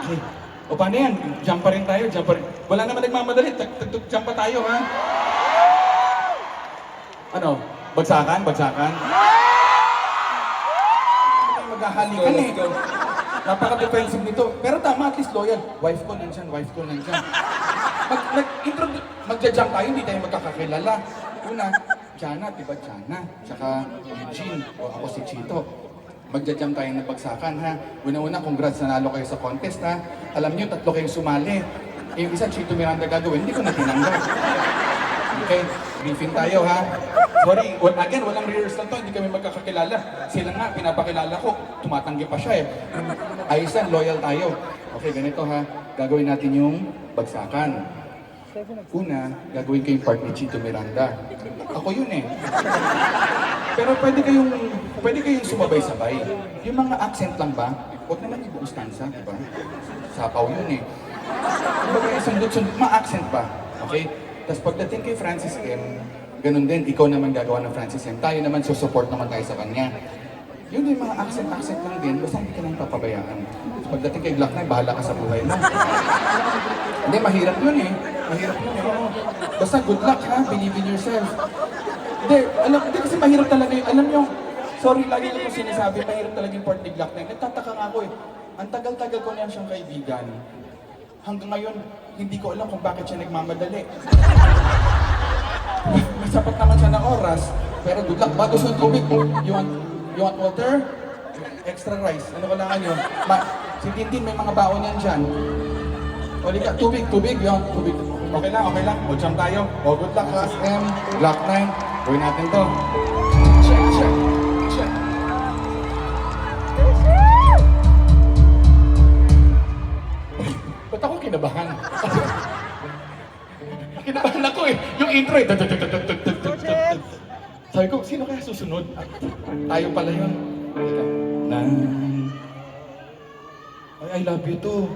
Okay. O, paano yan? Jump pa rin tayo. Wala naman nagmamadali. Jump pa tayo, ha? Ano? Bagsakan? Hindi tayo maghahalikan eh. Napaka-defensive nito. Pero tama, at least loyal. Wife ko nandyan. Magja-jump tayo, hindi tayo magkakakilala. Una, Jana, di ba Jana? Tsaka Eugene, o ako si Chito. Magja-jump tayo ng bagsakan, ha? Una-una, congrats, nanalo kayo sa contest, ha? Alam niyo, 3 kayong sumali. Yung isa, Chito Miranda gagawin, hindi ko na tinanggap. Okay, briefing tayo, ha? Sorry, again, walang rehearsal to, hindi kami magkakakilala. Sila nga, pinapakilala ko, tumatanggi pa siya eh. Ayusan, loyal tayo. Okay, ganito ha, gagawin natin yung bagsakan. Una, gagawin ko yung part ni Chito Miranda. Ako yun eh. Pero pwede kayong sumabay-sabay. Yung mga accent lang ba, huwag naman yung buong stanza, di ba? Sapaw yun eh. Kumbaga, sundot-sundot, ma-accent pa. Okay? Tapos pagdating kay Francis M, ganun din, ikaw naman gagawa ng Francis M. Tayo naman, susupport naman tayo sa kanya. Yun yung mga accent lang din, basta hindi ka lang papabayaan. Tapos pagdating kay Glock 9, bahala ka sa buhay mo. Hindi, mahirap yun eh. Basta good luck ha, believe in yourself. Hindi kasi mahirap talaga yun. Alam nyo, sorry, lagi ko sinasabi, mahirap talaga yung part ni Glock 9. Nagtataka nga ako eh. Ang tagal-tagal ko na siyang kaibigan. Hanggang ngayon, hindi ko alam kung bakit siya nagmamadali. May sapat naman siya na oras, pero good luck. Bago sa tubig, you want water? Extra rice. Ano kailangan yun? Si Tintin, may mga baon yan dyan. O, lika, tubig. Yun, tubig. Okay lang. O, jump tayo. O, good luck, class M. Glock 9. Gawin natin to. Check. Ba't ako kinabahan? Kinabahan ako eh. Yung intro eh. Sabi ko, sino kaya susunod? Tayo pala yun. I love you too.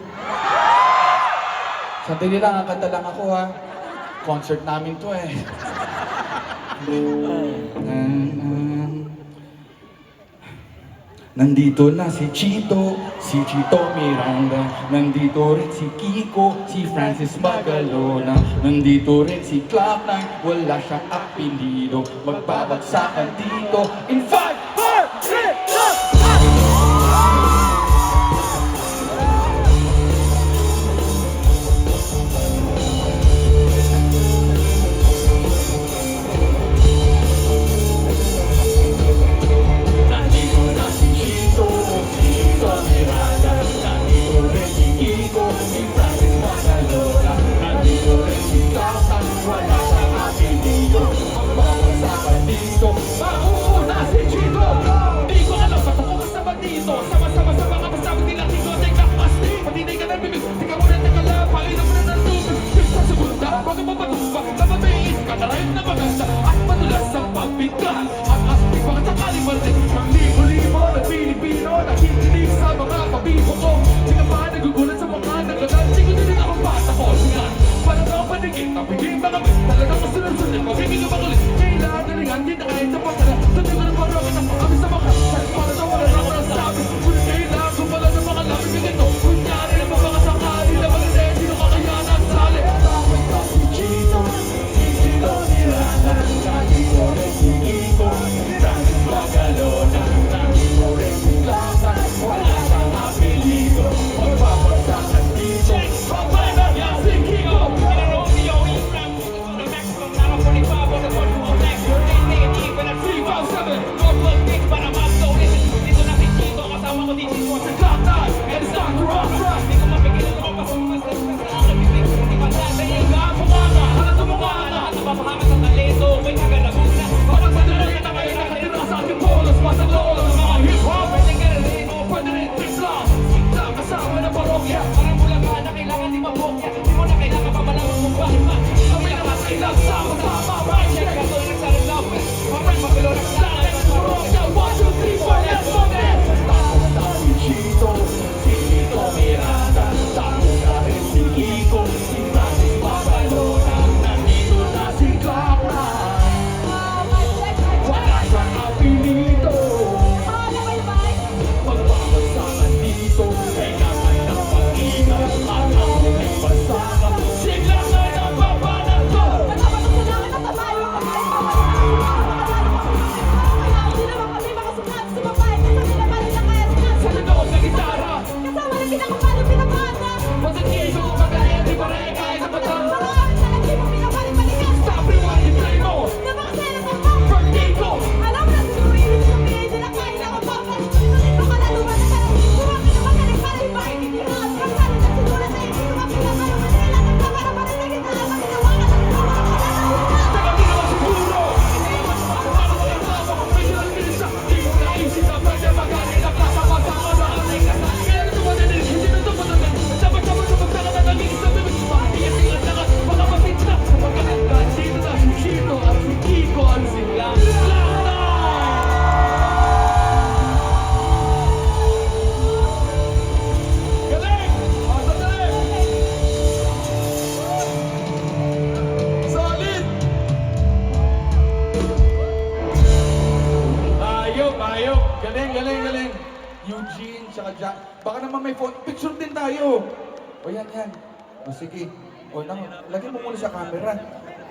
Sandali lang, kanta lang ako ha. Concert namin to eh. Nandito na si Chito Miranda. Nandito rin si Kiko, si Francis Magalona. Nandito rin si Glock 9, wala siyang apelido. Magbabagsakan dito in 5, 4, 3, 2, Chito Miranda. Galing, galing, galing. Eugene, tsaka Jack. Baka naman may phone. Picture din tayo. O yan, yan. O sige. O lang, lagyan mo muna sa camera.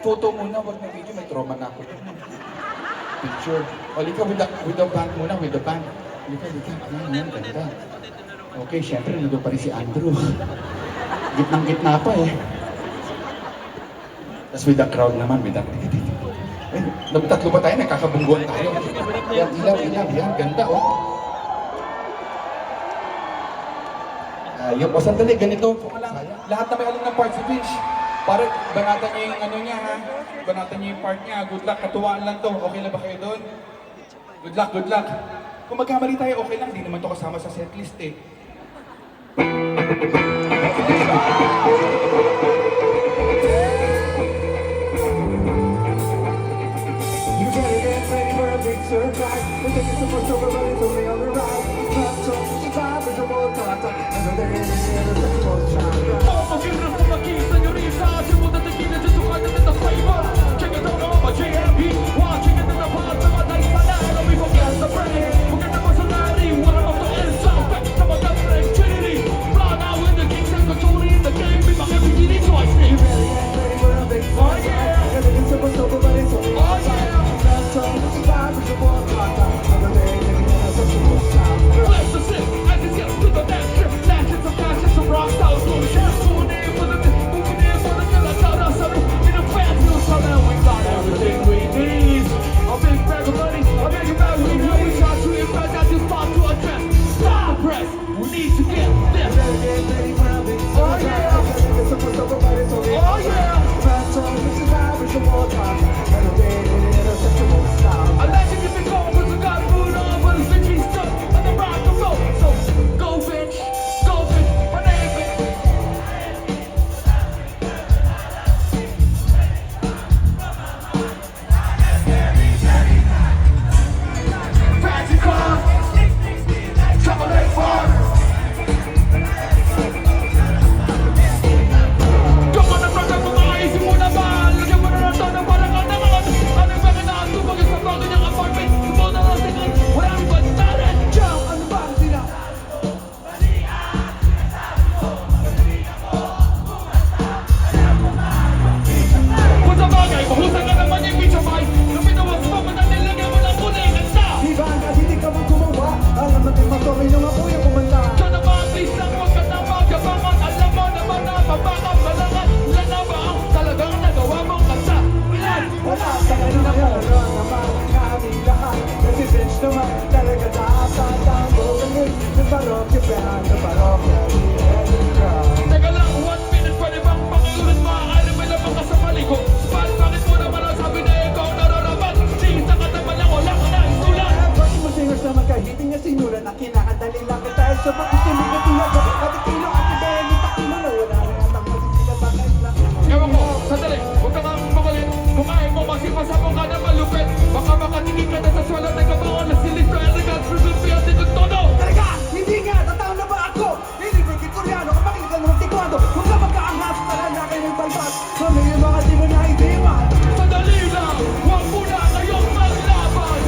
Photo muna, wag na video. May trauma na ako. Picture. O, lika with the band muna, with the band. Lika. Yan, ganda. Okay, syempre, nandun pa rin si Andrew. Gitnang-gitna pa eh. Tapos with the crowd naman, with the... Eh, tatlo ba tayo? Nagkakabungguan tayo. Yan, ilaw. Yan, ganda, oh. Yung sandali, ganito. Lahat na may alam ng part si Vince. Para banatan niya yung ano niya, ha? Banatan niya yung part niya. Good luck, katuwaan lang to. Okay na ba kayo doon? Good luck, good luck. Kung magkamali tayo, okay lang. Di naman to kasama sa setlist eh. You better get ready for a big surprise. We're taking some more silver, but it's only on the rise. Top top, the top is a more top. Another in the air, the most shine. Pagkirap mo makita nyo rin sa atin mo natigil na dyan sukat at ito flavor. Check it out on my JMB. Watching it in the pod sa matay sana. Alam mo yung gas na brain. Huwag na personality. Wala mo to inside. Back sa mga Trinity. Blood out with the kings and controlling in the game. May mga bikini choice name. You better get ready for a big surprise. We're taking some more silver, but it's only on the rise. Top top, the top is a more top. Another in the air, the most shine. Let's just sit. I can get to the next trip. Lashes of fashion, some rock style. So share moving in for the kill. I tell us in a fast news. So now we got everything we need. A big bag of money. A big bag of money. We shot you in fact. I just thought to address. Stop the press. We need to get this. You better get ready for a big surprise. We're taking some more silver, but it's only on the rise. Top top, the top is a more top. Another in the air, the most shine. I like to get the goal, cause I got a boot on, but it's Vinci stuck on the rock and roll. So go Vince, my name is. Fancy cars, chocolate bar. Come on, I'm not mga isip mo na ba? Lagyan mo na ng tono parang anangan. Ano ba kinakatubag sa bago niyang apartment? Sumo na lang tingin, walang bantaran. Jump, ano ba ang sila? Kung sa bagay, mahusay ka naman yung bitch of ice. Nung pinawas mo, madali lagyan mo ng kuning at sa. Di ba ang hindi ka mo gumawa? Alam natin matokin yung ako yung kumanta. Siya naman, please lang, huwag ka na magabangan. Alam mo naman na mabakang balangan. Ilan na ba ang talagang nagawa mong kanta? Ilan? Wala sa kanina meron naman kami lahat. Kasi Vince naman talaga dapat ang bumalik. Ng parokya band, ng parokya Teka lang, 1 minute, pwede bang pakiulit maaari may lamang ka sa paliko? Spal, bakit mo naman ang sabi na ikaw nararapat? Sisa ka naman lang, wala ka na isulat. Bakit mo singers na magkahiting na sinulan na kinakadali lang kita sa pag-isimig na tulad ko. At kilo at ibeli, takilo na wala rin at ang masisila sa kaisla. Ewan ko, sandali, huwag ka kang makulit. Kung ayaw mo masipasabong ka na malupit, baka makatingin ka na sa swala na kabangon na silito. Elegant, prevent, at ikot todo. Talaga, hindi nga, tataon na ba ako? Hindi ba Koreano, kapag ka naman tikwado. Huwag ka magkaangas, talaga kayo ng balbas. Kami yung mga di mo na idewan. Sandali lang, huwag muna kayong maglaban.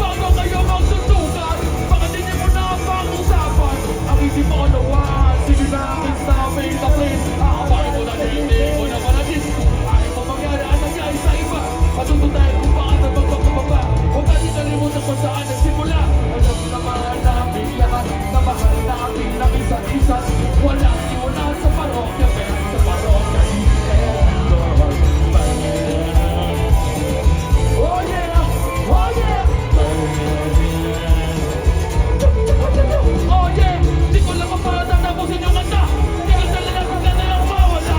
Bago kayo magsusukan, baka di niyo muna pag-usapan. Ang isip mo nawan, sige na, stop it, the place. Akabahin mo na hindi mo na manatis. Ayaw mo mangyari ang nangyari sa iba. Matutunayan kung bakit na magpapababa. Huwag natin nalimutan kung saan nagsimula. Alam mo naman namin lahat na mahal namin ng isa't isa. Walang iwanan sa parokya, pero sa parokya oh yeah! Oh yeah! Oh yeah! Di ko lang mapatatapusin yung kanta. Tingin na lang kung ganda lang mawala.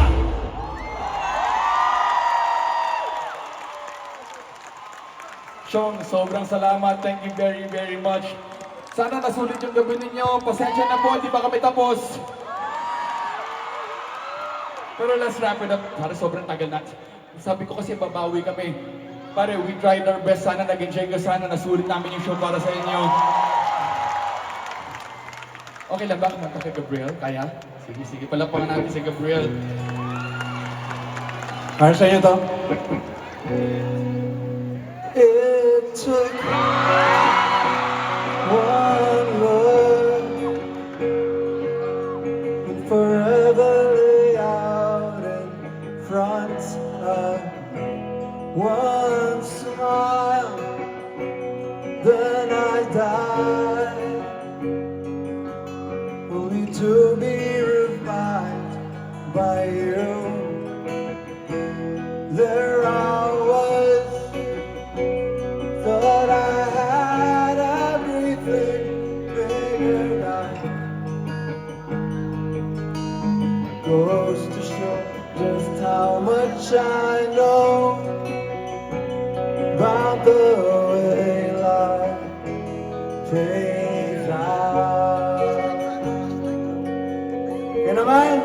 Chong, sobrang salamat. Thank you very, very much. Sana nasulit yung gabi ninyo. Pasensya na po, hindi pa kami tapos. Pero let's wrap it up. Para sobrang tagal na. Sabi ko kasi babawi kami. Pare, we tried our best. Sana nag-enjoy ka. Sana nasulit namin yung show para sa inyo. Okay lang ba kumanta kay Gabriel? Kaya? Sige, palapakan natin si Gabriel. Para sa inyo to. It took one then I die, only to be revived by you. There I was, thought I had everything figured out. Goes to show just how much I know about the way life plays out. Yan naman.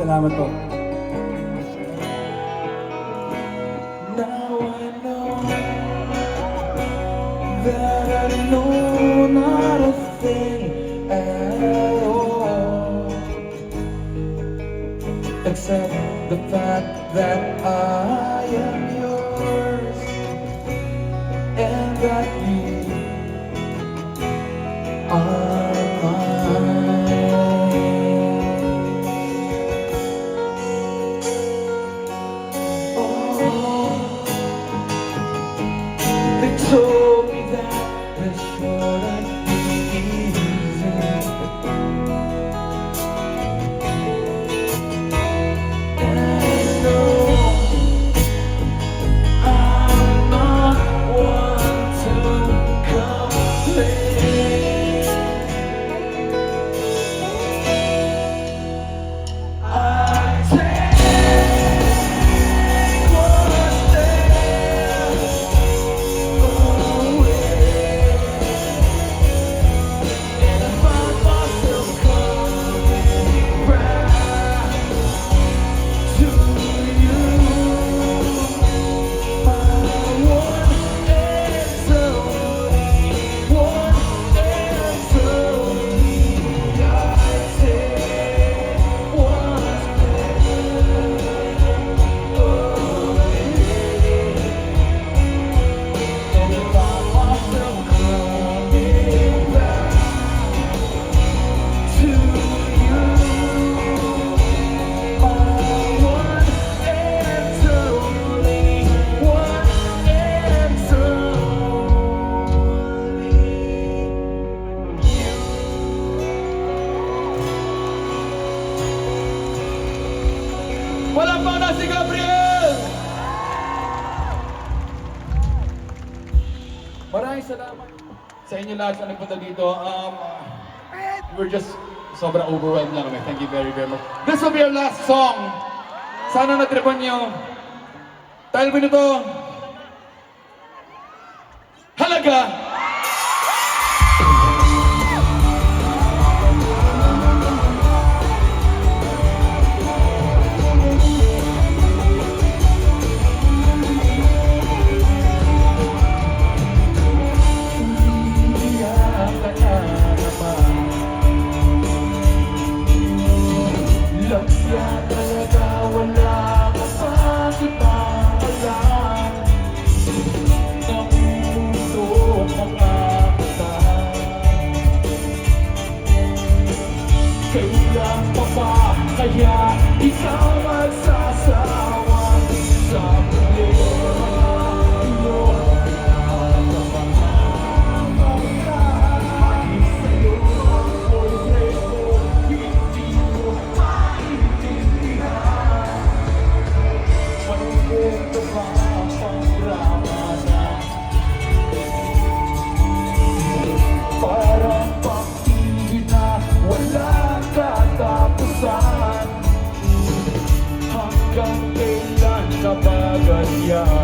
Salamat po. Now I know that I know not a thing at all, except the fact that I am yours and that you are mine. They told me that this shouldn't be easy, and I know I'm not one to complain. I take what's there away, and I find myself coming back to you. My one and only, one and only. I take what's and if I myself coming back to you, my one and only, one and only. Walang pa na si Gabriel! Maraming salamat. Sa inyo lahat na nagpunta dito, we're just sobrang overwhelmed lang kami. Thank you very, very much. This will be our last song. Sana natripan nyo. Title ko nito, Halaga! Kailan pa ba kaya ikaw magsasawa sa problema mo? Kahit sa'yo ako'y preso, hindi mo maintindihan. Manunod ka ba ang drama na parang pag-ibig na walang katapusan? Hanggang kailan ka ba ganyan?